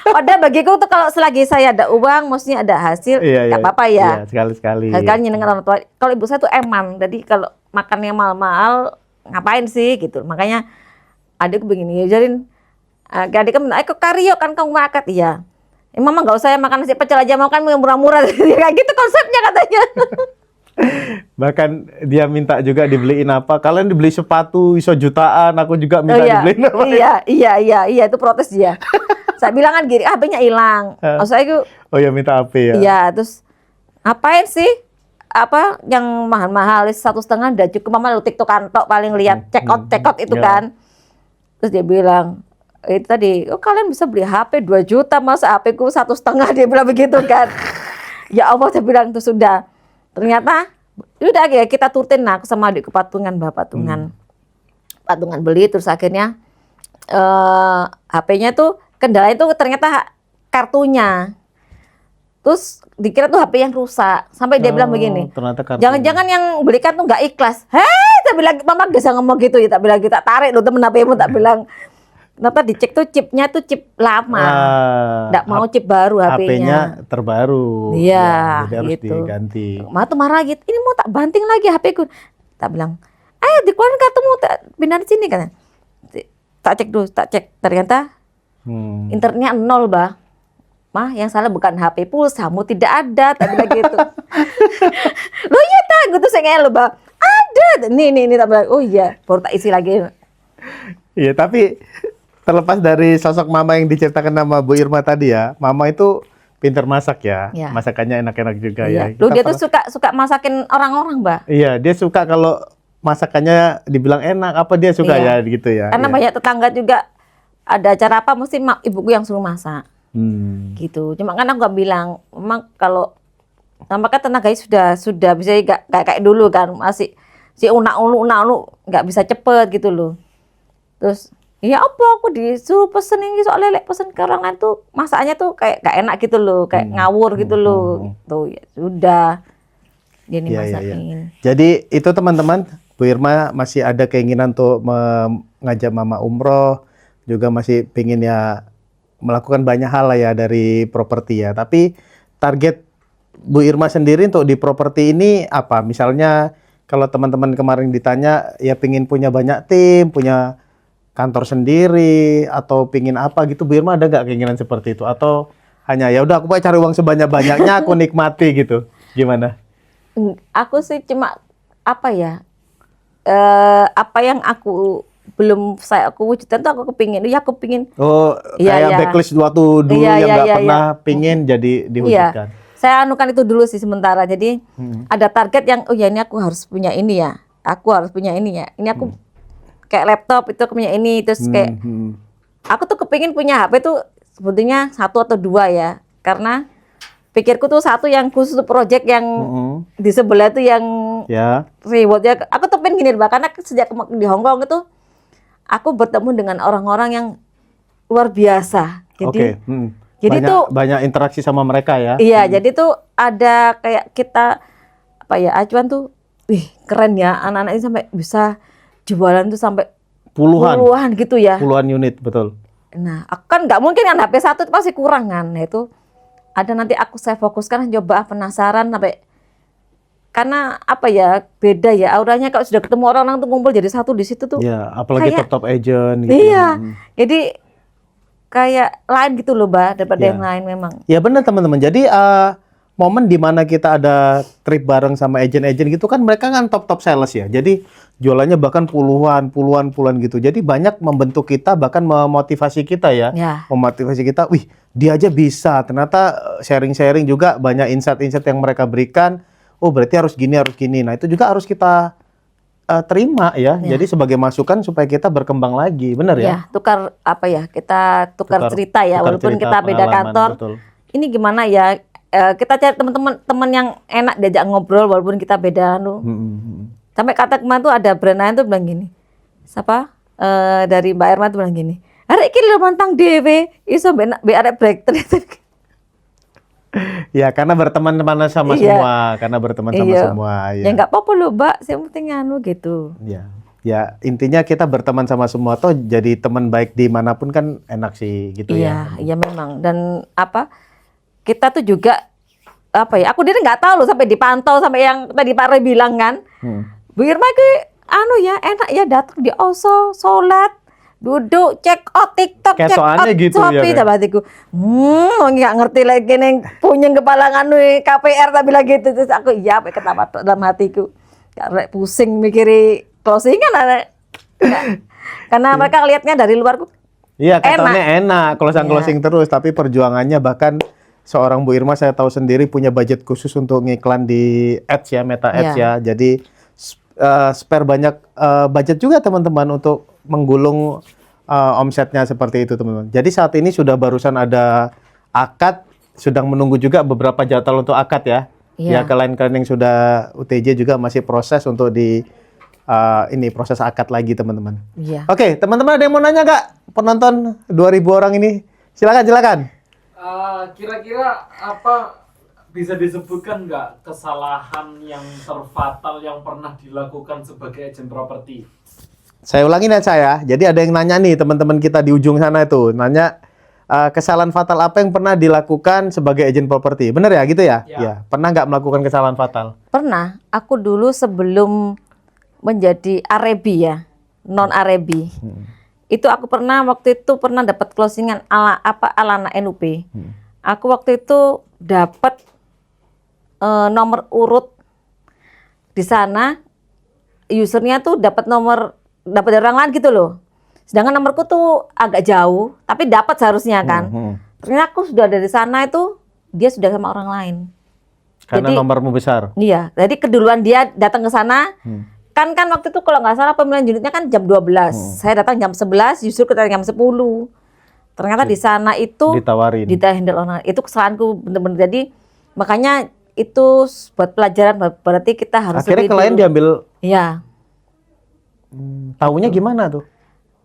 Padahal bagiku tuh kalau selagi saya ada uang, maksudnya ada hasil, gak apa-apa ya. Iya, sekali-sekali. Sekali nyenengin orang tua. Kalau ibu saya tuh eman. Jadi kalau makannya mahal-mahal, ngapain sih gitu. Makanya adekku begini. Ya jadi adik kan ayo ke Karyo kan kamu makan iya. Mama nggak usah ya makan nasi pecel aja mau kan yang murah-murah kayak gitu konsepnya katanya. Bahkan dia minta juga dibeliin apa? Kalian dibeli sepatu iso jutaan, aku juga minta dibeliin apa? Iya itu protes dia. Saya bilang kan gini, HP-nya hilang. Saya itu oh ya minta HP ya. Iya, terus ngapain sih? Apa yang mahal-mahal 1,5 udah cukup mama lu TikTok kantok paling lihat check out itu kan. Terus dia bilang itu tadi, kalian bisa beli HP 2 juta masa HP ku 1,5 dia bilang begitu kan. Ya Allah saya bilang itu sudah. Ternyata udah ya kita turutin aku sama adik ke patungan patungan beli terus akhirnya HP-nya tuh kendala itu ternyata kartunya. Terus dikira tuh HP yang rusak. Sampai dia bilang begini. Ternyata kartu. Jangan-jangan yang belikan tuh nggak ikhlas. Hei, tak bilang, mama gak bisa ngomong gitu ya. Tak bilang gitu, tak tarik loh temen HP-mu, tak bilang. Ternyata dicek tuh chipnya tuh chip lama. Nggak mau chip baru HP-nya. HP-nya terbaru. Iya, Ya, jadi harus gitu. diganti. Mama tuh marah gitu. Ini mau tak banting lagi HP-ku. Tak bilang, ayo dikeluarin kartumu, tak pindah di sini kan. Tak cek dulu, tak cek. Ternyata internetnya 0, bah. Mah, yang salah bukan HP, pulsamu tidak ada, tak bilang gitu. Loh iya tak, gitu saya ngelo, bah. Ada, nih, tak bilang, oh iya, baru tak isi lagi. Iya, tapi terlepas dari sosok mama yang diceritakan nama Bu Irma tadi ya, mama itu pinter masak ya, Ya. masakannya enak-enak juga ya. Loh dia tuh suka masakin orang-orang, bah. Iya, dia suka kalau masakannya dibilang enak, apa dia suka Iya. ya gitu ya. Karena iya. banyak tetangga juga, ada acara apa, mesti ibuku yang suruh masak. Gitu. Cuma kan aku gak bilang, memang kalau kan tenaganya sudah bisa gak kayak dulu kan, masih si unak-unak nggak bisa cepet gitu loh. Terus ya apa aku disuruh pesen ini soalnya pesen ke orang lain tuh masaknya tuh kayak gak enak gitu loh, kayak ngawur gitu loh. Tuh ya sudah. Dia Iya, iya, masakin. iya. Jadi itu teman-teman, Bu Irma masih ada keinginan untuk mengajak mama umroh, juga masih pingin ya melakukan banyak hal lah ya dari properti ya. Tapi target Bu Irma sendiri untuk di properti ini apa? Misalnya kalau teman-teman kemarin ditanya ya pingin punya banyak tim, punya kantor sendiri, atau pingin apa gitu, Bu Irma ada nggak keinginan seperti itu? Atau hanya ya udah aku mau cari uang sebanyak-banyaknya, aku nikmati gitu? Gimana? Aku sih cuma apa ya? Apa yang aku belum aku wujudkan tuh aku kepingin. Ya aku pingin. Oh, Iya, kayak iya. backlist waktu dulu Iya, yang iya, nggak iya, pernah pingin jadi diwujudkan. Iya. Saya anukan itu dulu sih sementara. Jadi ada target yang oh ya ini aku harus punya ini ya. Aku harus punya ini ya. Ini aku kayak laptop itu aku punya ini, terus kayak aku tuh kepingin punya HP tuh sebetulnya 1 atau 2 ya. Karena pikirku tuh satu yang khusus untuk project yang di sebelah tuh yang Ya. rewardnya. Aku tuh pengen gini, karena sejak di Hong Kong itu aku bertemu dengan orang-orang yang luar biasa. Jadi Oke. jadi banyak, tuh banyak interaksi sama mereka ya. iya, jadi tuh ada kayak kita apa ya, acuan tuh, wih keren ya anak-anak ini sampai bisa jualan tuh sampai puluhan gitu ya. Puluhan unit, betul. Nah, aku kan nggak mungkin kan HP 1 itu pasti kurang kan. Nah itu ada nanti saya fokuskan coba penasaran sampai karena apa ya beda ya auranya kalau sudah ketemu orang tuh ngumpul jadi satu di situ tuh. Ya, apalagi kayak- top agent gitu. Iya, jadi kayak lain gitu loh, Mbak, daripada Iya. yang lain memang. Ya benar teman-teman. Jadi momen di mana kita ada trip bareng sama agent-agent gitu kan mereka kan top sales ya. Jadi jualannya bahkan puluhan gitu. Jadi banyak membentuk kita bahkan memotivasi kita ya. Ya. Memotivasi kita, wih dia aja bisa. Ternyata sharing-sharing juga banyak insight-insight yang mereka berikan. Oh berarti harus gini. Nah itu juga harus kita terima ya. Jadi sebagai masukan supaya kita berkembang lagi. Benar ya? Ya, tukar apa ya? Kita tukar cerita ya, tukar walaupun cerita, kita beda pengalaman, kantor. betul. Ini gimana ya? Kita cari teman yang enak diajak ngobrol walaupun kita beda Sampai kata kemarin tuh ada brand lain tuh bilang gini. Siapa? Dari Mbak Irma tuh bilang gini. Arek iki lho mantang dhewe, iso mbek arek break. Ya karena berteman-teman sama Iya. semua, karena berteman sama Iya. semua. Ya enggak apa-apa loh, Mbak. Saya penting anu gitu. Ya intinya kita berteman sama semua toh jadi teman baik dimanapun kan enak sih gitu ya. Iya memang. Dan apa? Kita tuh juga apa ya? Aku diri nggak tahu loh sampai dipantau sampai yang tadi Pak Roy bilang kan. Bu Irma itu anu ya enak ya datang di OSO, sholat, duduk, check out TikTok, Kayak check soalnya out gitu ya, Shopee, kayak. dapat hatiku. Nggak ngerti lagi nih punya kepala nganu KPR tapi lagi gitu terus aku iya ketawa dalam hatiku. Karena pusing mikiri closingan ada. Karena mereka lihatnya dari luar Iya katanya enak closing terus tapi perjuangannya bahkan seorang Bu Irma saya tahu sendiri punya budget khusus untuk ngiklan di ads ya, Meta Ads ya. Jadi spare banyak budget juga teman-teman untuk menggulung omsetnya seperti itu teman-teman. Jadi saat ini sudah barusan ada akad, sedang menunggu juga beberapa jadwal untuk akad ya. Ya klien-klien yang sudah UTJ juga masih proses untuk ini proses akad lagi teman-teman. Iya. Oke, teman-teman ada yang mau nanya nggak? Penonton 2.000 orang ini, silakan. Kira-kira apa bisa disebutkan nggak kesalahan yang terfatal yang pernah dilakukan sebagai agen properti? Saya ulangin ya saya. Jadi ada yang nanya nih teman-teman kita di ujung sana itu, nanya kesalahan fatal apa yang pernah dilakukan sebagai agen properti. Bener ya gitu ya? Ya. Ya. Pernah nggak melakukan kesalahan fatal? Pernah, aku dulu sebelum menjadi Arebi ya, non Arebi. Itu aku waktu itu pernah dapat closingan ala anak NUP. Aku waktu itu dapat nomor urut di sana, usernya tuh dapat dari orang lain gitu loh. Sedangkan nomorku tuh agak jauh, tapi dapat seharusnya kan. Ternyata aku sudah dari sana itu dia sudah sama orang lain. Karena Jadi, nomormu besar. Iya, jadi keduluan dia datang ke sana. Kan waktu itu kalau nggak salah pemilihan unitnya kan jam 12. Saya datang jam 11, justru kita jam 10. Ternyata di sana itu Ditawarin. handle orang. Itu kesalahanku bener-bener. Jadi makanya itu buat pelajaran, berarti kita harus Akhirnya lebih klien dulu. diambil. Iya. Taunya gimana tuh?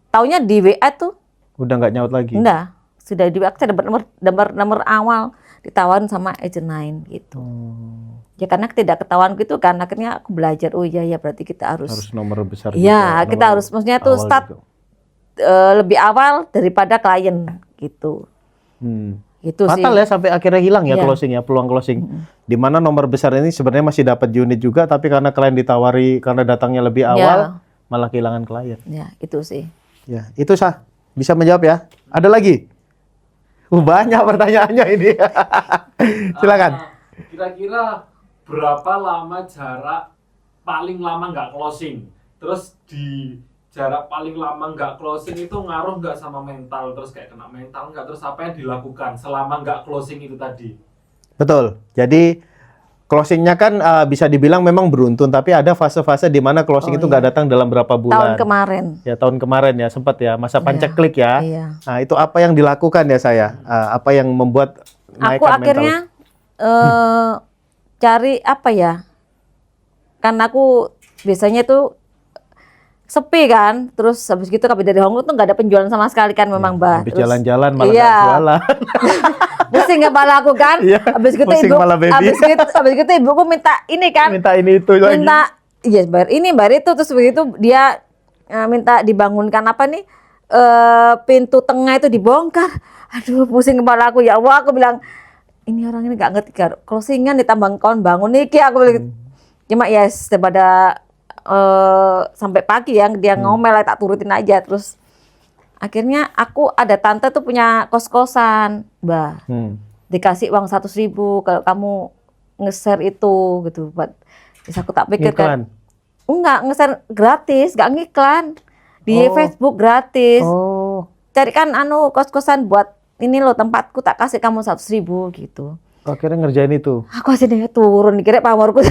Taunya di WA tuh Udah nggak nyaut lagi. enggak. Sudah di WA saya dapat nomor awal ditawarin sama agent lain gitu. Ya karena tidak ketahuan gitu kan, akhirnya aku belajar. Oh iya ya berarti kita harus Nomor besar. iya, juga, kita nomor harus maksudnya tuh awal start juga. lebih awal daripada klien gitu. Itu sih. Fatal ya sampai akhirnya hilang ya Iya. closing ya, peluang closing. Di mana nomor besar ini sebenarnya masih dapat unit juga, tapi karena klien ditawari karena datangnya lebih awal, malah kehilangan klien. Ya, itu sih. Ya, itu sah. Bisa menjawab ya. Ada lagi? Banyak pertanyaannya ini. Silakan. Kira-kira berapa lama jarak paling lama nggak closing? Terus di jarak paling lama nggak closing itu ngaruh nggak sama mental? Terus kayak kena mental nggak? Terus apa yang dilakukan selama nggak closing itu tadi? Betul. Jadi closingnya kan bisa dibilang memang beruntun, tapi ada fase-fase di mana closing itu nggak datang dalam berapa bulan. Tahun kemarin. Ya tahun kemarin ya sempat ya masa pancaklik ya. Iya. Nah itu apa yang dilakukan ya saya? Apa yang membuat Aku naikkan akhirnya mental? cari apa ya? Kan aku biasanya tuh sepi kan, terus habis gitu habis dari Hongkong tuh nggak ada penjualan sama sekali kan memang Mbak. Habis Terus- jalan-jalan malah Iya. nggak jualan. Pusing kepala aku kan. Iya, Habis gitu pusing ibu, malah baby. habis gitu ibuku minta ini kan. Minta ini itu lagi. Minta iya bayar itu terus begitu dia minta dibangunkan apa nih pintu tengah itu dibongkar. Aduh pusing kepala aku ya Allah, aku bilang ini orang ini nggak ngerti kan closingan ditambah kawan bangun nih aku bilang cuma ya daripada sampai pagi ya dia ngomel tak turutin aja. Terus akhirnya aku ada tante tuh punya kos-kosan Mbak, dikasih uang 100.000 kalau kamu nge-share itu gitu buat. Terus aku tak pikir kan enggak nge-share gratis, enggak ngiklan di Facebook gratis. Oh. Carikan kos-kosan buat ini loh tempatku tak kasih kamu 100.000 gitu. Akhirnya ngerjain itu. Aku akhirnya turun dikira pamorku.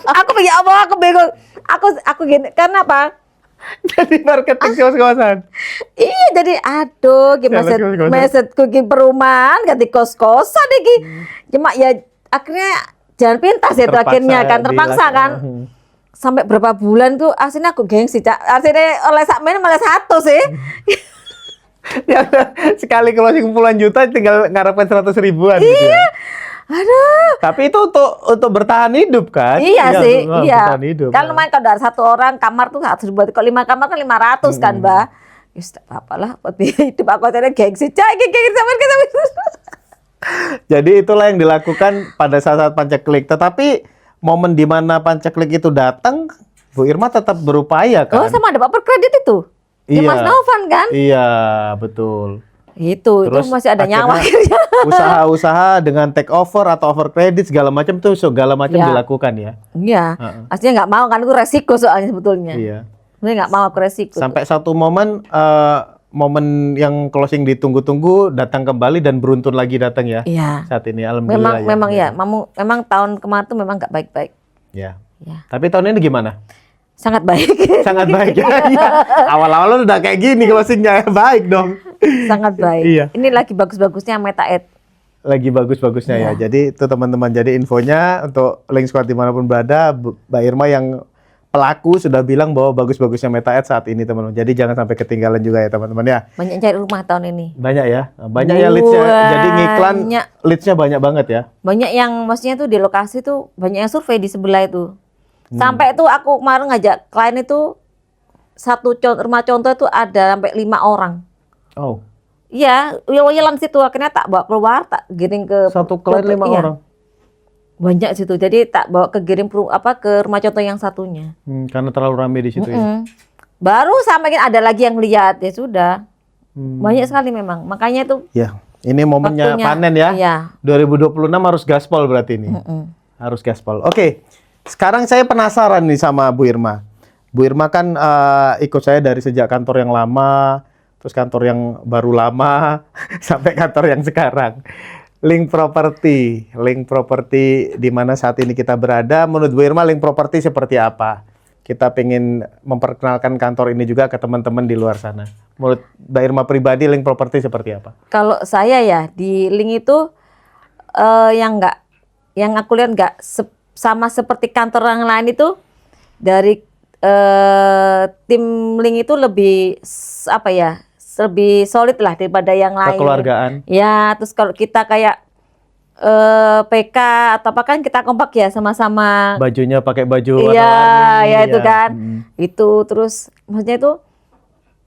Aku ya Allah, aku bingung. Aku gini, karena apa? Jadi marketing kos-kosan. Iya jadi aduh gimana Kos-kosan. mesetku perumahan ganti kos-kosan iki. Cuma ya akhirnya jalan pintas itu Terpaksa akhirnya kan terpaksa kan. Sampai berapa bulan tuh akhirnya aku gengsi Cak. Akhirnya oleh sakmen malah 1 sih. Ya, sekali closing puluhan juta tinggal ngarepkan 100 ribuan gitu ya. Aduh. Tapi itu untuk bertahan hidup kan? Iya sih, untuk iya. bertahan hidup. Kan lumayan kalau ada 1 orang kamar tuh 100 buat kalau 5 kamar kan 500 kan, Mbak. Ya tak apa-apa lah buat biaya hidup aku akhirnya gengsi Cak, gengsi sama kita. Jadi itulah yang dilakukan pada saat pancaklik. Tetapi momen di mana pancaklik itu datang, Bu Irma tetap berupaya kan? Oh, sama ada paper kredit itu. Ya, Mas Novan kan? Iya, betul. Itu masih ada nyawa akhirnya. Usaha-usaha dengan take over atau over credit segala macam tuh dilakukan ya. Iya. Aslinya nggak mau kan aku resiko soalnya sebetulnya. Iya. Sebenarnya nggak mau aku resiko. Sampai satu momen yang closing ditunggu-tunggu datang kembali dan beruntun lagi datang ya. Iya. Saat ini alhamdulillah. Memang tahun kemarin tuh memang nggak baik-baik. Ya. Ya. Tapi tahun ini gimana? Sangat baik. Sangat baik ya. Iya. Awal-awal udah kayak gini closingnya, baik dong. Sangat baik. Iya. Ini lagi bagus-bagusnya Meta Ed. Lagi bagus-bagusnya ya. Jadi itu teman-teman, jadi infonya untuk Link Squad dimanapun berada, Mbak Irma yang pelaku sudah bilang bahwa bagus-bagusnya Meta Ads saat ini teman-teman. Jadi jangan sampai ketinggalan juga ya teman-teman ya. Banyak cari rumah tahun ini. Banyak ya, banyak ya leads-nya. Jadi ngiklan Banyak. leads-nya banyak banget ya. Banyak yang maksudnya tuh di lokasi tuh banyak yang survei di sebelah itu. Sampai tuh aku kemarin ngajak klien itu rumah contoh itu ada sampai 5 orang. Oh, Iya, wil-wilan situ akhirnya tak bawa keluar, tak giring ke satu klien 5 iya, orang. Banyak situ. Jadi tak bawa ke ke rumah contoh yang satunya. Karena terlalu ramai di situ ya. Baru sampai ada lagi yang lihat ya sudah. Banyak sekali memang. Makanya itu Ya, ini momennya waktunya, panen ya. Iya. 2026 harus gaspol berarti ini. Harus gaspol. Oke, sekarang saya penasaran nih sama Bu Irma. Bu Irma kan ikut saya dari sejak kantor yang lama, terus kantor yang baru lama, sampai kantor yang sekarang. Link Property di mana saat ini kita berada. Menurut Bu Irma, Link Property seperti apa? Kita pengen memperkenalkan kantor ini juga ke teman-teman di luar sana. Menurut Mbak Irma pribadi, Link Property seperti apa? Kalau saya ya di link itu yang aku lihat nggak sama seperti kantor yang lain itu dari tim link itu lebih apa ya? Lebih solid lah daripada yang lain. Kekeluargaan. Ya, terus kalau kita kayak PK atau apa kan kita kompak ya sama-sama. Bajunya pakai baju Iya, warna-warni. ya itu kan. Itu terus maksudnya itu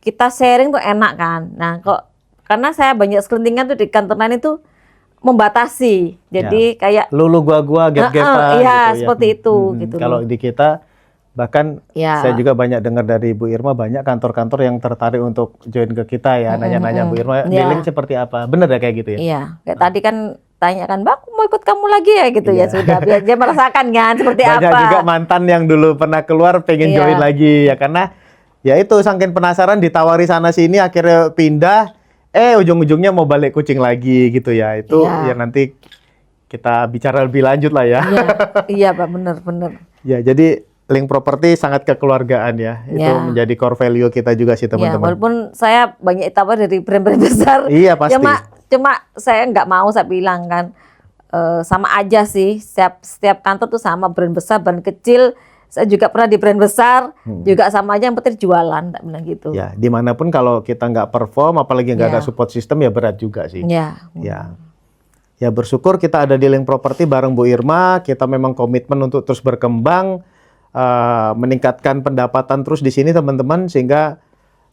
kita sharing tuh enak kan. Nah, kok karena saya banyak sekelintingan tuh di kantor lain itu membatasi. Jadi kayak Lulu gua gap-gapan iya, gitu seperti itu gitu. Kalau di kita bahkan Ya. saya juga banyak dengar dari Bu Irma, banyak kantor-kantor yang tertarik untuk join ke kita ya, nanya-nanya Bu Irma, di Ya. link seperti apa? Bener ya kayak gitu ya? Iya, kayak tadi kan tanyakan, "Mbak, aku mau ikut kamu lagi ya?" gitu ya sudah biar dia merasakan kan seperti Banyak apa. juga mantan yang dulu pernah keluar pengen Iya. join lagi ya, karena ya itu saking penasaran ditawari sana sini akhirnya pindah, ujung-ujungnya mau balik Kucing lagi gitu ya. Itu Iya. ya nanti kita bicara lebih lanjut lah ya. Iya, iya Pak, bener. Ya, jadi Link Property sangat kekeluargaan ya. Itu Ya. menjadi core value kita juga sih Ya, teman-teman. walaupun saya banyak ditawar dari brand-brand besar. Iya, pasti. Cuma saya nggak mau, saya bilang kan sama aja sih. Setiap kantor tuh sama, brand besar, brand kecil. Saya juga pernah di brand besar, juga sama aja, yang penting jualan, tak bilang gitu. Ya, dimanapun kalau kita nggak perform, apalagi nggak Ya. ada support system ya berat juga sih. Ya. Ya bersyukur kita ada di Link Property bareng Bu Irma. Kita memang komitmen untuk terus berkembang, meningkatkan pendapatan terus di sini teman-teman, sehingga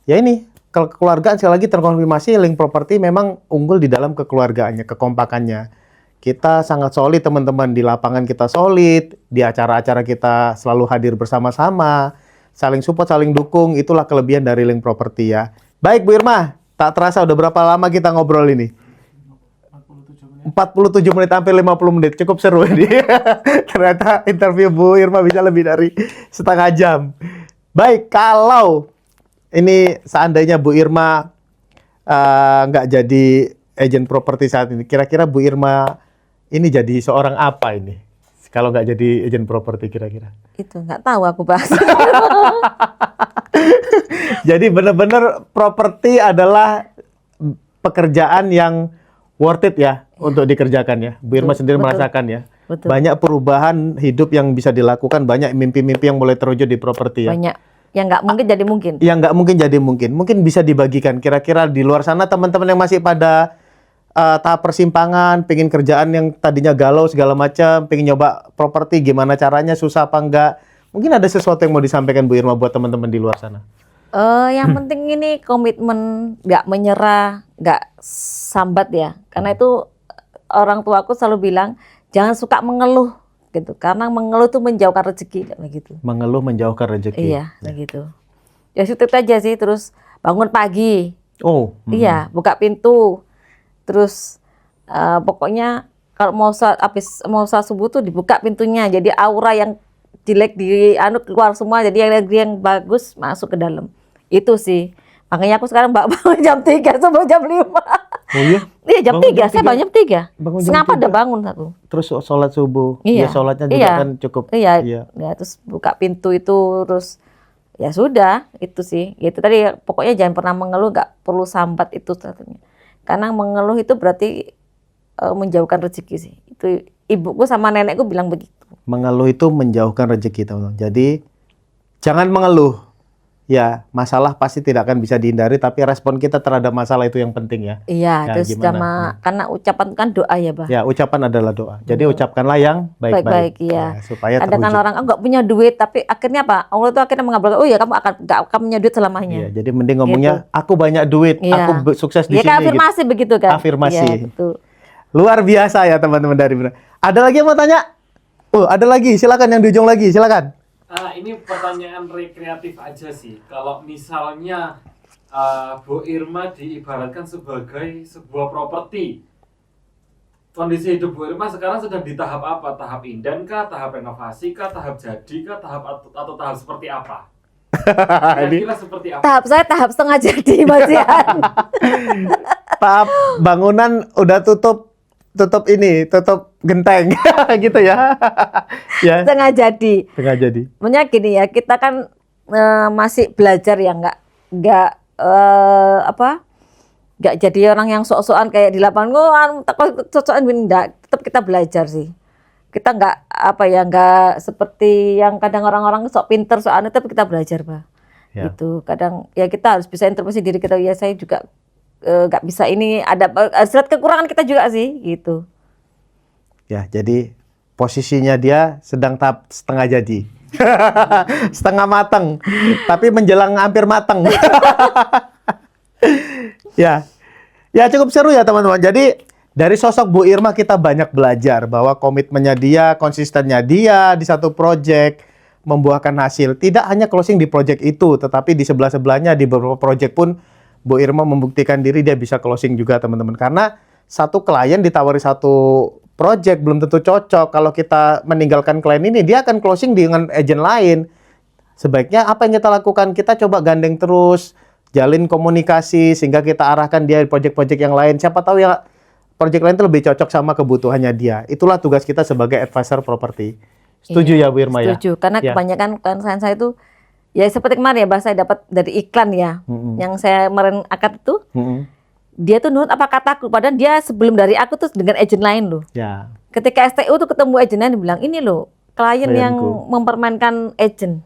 ya ini kekeluargaan sekali lagi terkonfirmasi Link Property memang unggul di dalam kekeluargaannya, kekompakannya. Kita sangat solid teman-teman, di lapangan kita solid, di acara-acara kita selalu hadir bersama-sama, saling support, saling dukung. Itulah kelebihan dari Link Property ya. Baik Bu Irma, tak terasa udah berapa lama kita ngobrol ini? 47 menit hampir 50 menit, cukup seru ini. Ternyata interview Bu Irma bisa lebih dari setengah jam. Baik, kalau ini seandainya Bu Irma nggak jadi agent properti saat ini, kira-kira Bu Irma ini jadi seorang apa ini? Kalau nggak jadi agent properti kira-kira? Itu nggak tahu aku bahas. Jadi benar-benar properti adalah pekerjaan yang worth it ya untuk dikerjakan ya. Bu Irma sendiri betul. merasakan ya. Betul. Banyak perubahan hidup yang bisa dilakukan, banyak mimpi-mimpi yang mulai terwujud di properti ya. Banyak yang nggak mungkin jadi mungkin. Yang nggak mungkin jadi mungkin. Mungkin bisa dibagikan. Kira-kira di luar sana teman-teman yang masih pada tahap persimpangan, pengen kerjaan yang tadinya galau segala macam, pengen nyoba properti, gimana caranya, susah apa enggak? Mungkin ada sesuatu yang mau disampaikan Bu Irma buat teman-teman di luar sana. Yang penting ini komitmen, nggak menyerah, nggak sambat ya. Karena itu orang tuaku selalu bilang jangan suka mengeluh gitu. Karena mengeluh itu menjauhkan rezeki gitu. Mengeluh menjauhkan rezeki. Iya, gitu. Ya itu aja sih. Terus bangun pagi, Oh, iya, buka pintu. Terus pokoknya kalau mau saat subuh tuh dibuka pintunya. Jadi aura yang jelek keluar semua. Jadi yang bagus masuk ke dalam. Itu sih. Makanya aku sekarang bangun jam 3 sampai jam 5. Oh iya? Iya jam Bangun 3, jam saya 3. bangun jam 3. Bangun jam Setengah 4 udah 3. bangun aku. Terus sholat subuh. Iya. Ya, sholatnya juga Iya. kan cukup. Iya. Ya, terus buka pintu itu, terus ya sudah, itu sih. Itu tadi pokoknya jangan pernah mengeluh, nggak perlu sambat itu katanya. Karena mengeluh itu berarti menjauhkan rezeki sih. Itu ibuku sama nenekku bilang begitu. Mengeluh itu menjauhkan rezeki, teman-teman. Jadi Jangan mengeluh. Ya, masalah pasti tidak akan bisa dihindari, tapi respon kita terhadap masalah itu yang penting ya. Iya, Ya, terus gimana? sama karena ucapan kan doa ya, Bah. Ya, ucapan adalah doa. Jadi ucapkanlah yang baik-baik. Baik-baik, iya. Supaya Kadang kan terwujud. orang nggak punya duit, tapi akhirnya apa? Allah itu akhirnya mengabulkan. Oh ya, kamu nggak akan punya duit selamanya. Iya, jadi mending ngomongnya aku banyak duit, Iya. aku sukses di Ya sini. kan afirmasi begitu kan? Afirmasi. Iya, betul. Luar biasa ya teman-teman dari Bunda. Ada lagi yang mau tanya? Oh, ada lagi. Silakan yang di ujung lagi. Silakan. Ini pertanyaan rekreatif aja sih. Kalau misalnya Bu Irma diibaratkan sebagai sebuah properti, kondisi hidup Bu Irma sekarang sedang di tahap apa? Tahap inden kah? Tahap renovasi kah? Tahap jadi kah? Atau tahap seperti apa? Kira-kira seperti apa? Tahap setengah jadi Mas Yan. Tahap bangunan udah tutup genteng gitu ya. Ya. Setengah jadi. Tengah jadi. Maksudnya gini ya, kita kan masih belajar ya, nggak nggak jadi orang yang sok-sokan kayak di lapangan, sok-sokan enggak, tetap kita belajar sih. Kita nggak seperti yang kadang orang-orang sok pinter soalnya, tapi kita belajar, Pak. Ya. Gitu. Kadang ya kita harus bisa introspeksi diri kita, ya saya juga nggak bisa ini, ada kekurangan kita juga sih, gitu. Ya, jadi posisinya dia sedang tahap setengah jadi. Setengah matang, tapi menjelang hampir matang. Ya. Ya, cukup seru ya teman-teman. Jadi dari sosok Bu Irma kita banyak belajar bahwa komitmennya dia, konsistennya dia di satu proyek membuahkan hasil. Tidak hanya closing di proyek itu, tetapi di sebelah-sebelahnya di beberapa proyek pun Bu Irma membuktikan diri dia bisa closing juga teman-teman. Karena satu klien ditawari satu project belum tentu cocok. Kalau kita meninggalkan klien ini, dia akan closing dengan agent lain. Sebaiknya apa yang kita lakukan? Kita coba gandeng terus, jalin komunikasi sehingga kita arahkan dia di project-project yang lain. Siapa tahu ya project lain itu lebih cocok sama kebutuhannya dia. Itulah tugas kita sebagai advisor properti. Setuju ya Bu Irma ya? Setuju, karena Ya. kebanyakan klien saya itu ya seperti kemarin ya, Bah, saya dapat dari iklan ya, yang saya kemarin akad itu. Dia tuh nurut apa kataku, padahal dia sebelum dari aku tuh dengan agent lain loh. Ya. Ketika STU tuh ketemu agent lain, dia bilang, ini loh klien yang Klienku. mempermainkan agent.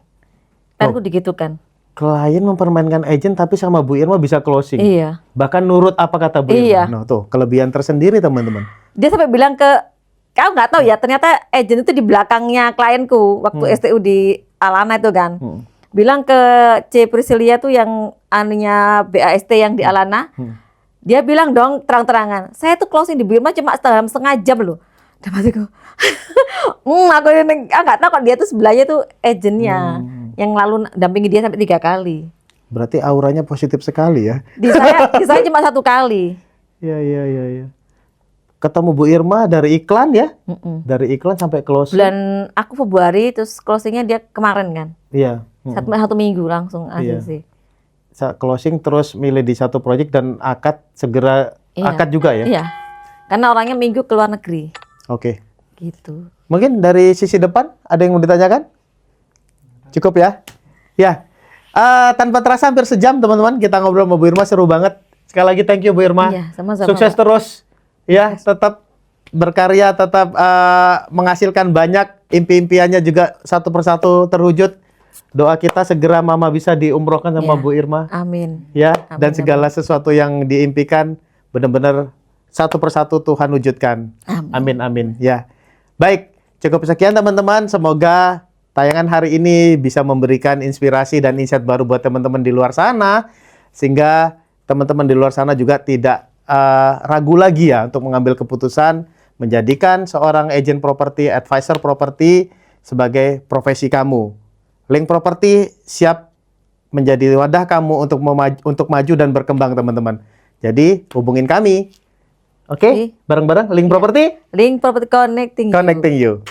Kan aku digitukan. Klien mempermainkan agent tapi sama Bu Irma bisa closing. Iya. Bahkan nurut apa kata Bu Irma. Iya. Nah, tuh kelebihan tersendiri teman-teman. Dia sampai bilang kau nggak tahu ya, ternyata agent itu di belakangnya klienku waktu STU di Alana itu kan. Bilang ke C Priscilia tuh yang anunya BAST yang di Alana. Dia bilang dong terang-terangan, saya tuh closing di Bu Irma cuma dalam setengah jam loh. Dan matiku, aku nggak tahu kalau dia tuh sebelahnya tuh agentnya yang lalu dampingi dia sampai 3 kali. Berarti auranya positif sekali ya. Di saya cuma 1 kali. Iya. Ketemu Bu Irma dari iklan ya? Dari iklan sampai closing. Bulan aku Februari, terus closingnya dia kemarin kan. Iya. Satu minggu langsung Iya. sih. Closing terus milih di satu proyek dan akad segera Iya. akad juga ya? Iya. Karena orangnya minggu ke luar negeri. Oke. Gitu. Mungkin dari sisi depan ada yang mau ditanyakan? Cukup ya? Ya. Tanpa terasa hampir sejam teman-teman kita ngobrol sama Bu Irma, seru banget. Sekali lagi thank you Bu Irma. Iya, sama-sama, Sukses Pak. terus. Ya, tetap berkarya, tetap menghasilkan banyak, impi-impiannya juga satu persatu terwujud. Doa kita segera Mama bisa diumrohkan sama Iya. Bu Irma. Amin. Ya, Amin, dan segala sesuatu yang diimpikan benar-benar satu persatu Tuhan wujudkan. Amin. Ya. Baik, cukup sekian teman-teman. Semoga tayangan hari ini bisa memberikan inspirasi dan insight baru buat teman-teman di luar sana, sehingga teman-teman di luar sana juga tidak ragu lagi ya untuk mengambil keputusan menjadikan seorang agent properti, advisor properti sebagai profesi kamu. Link Property siap menjadi wadah kamu untuk maju dan berkembang teman-teman. Jadi hubungin kami. Oke? Bareng-bareng Link Property Link Property Connecting You. connecting you.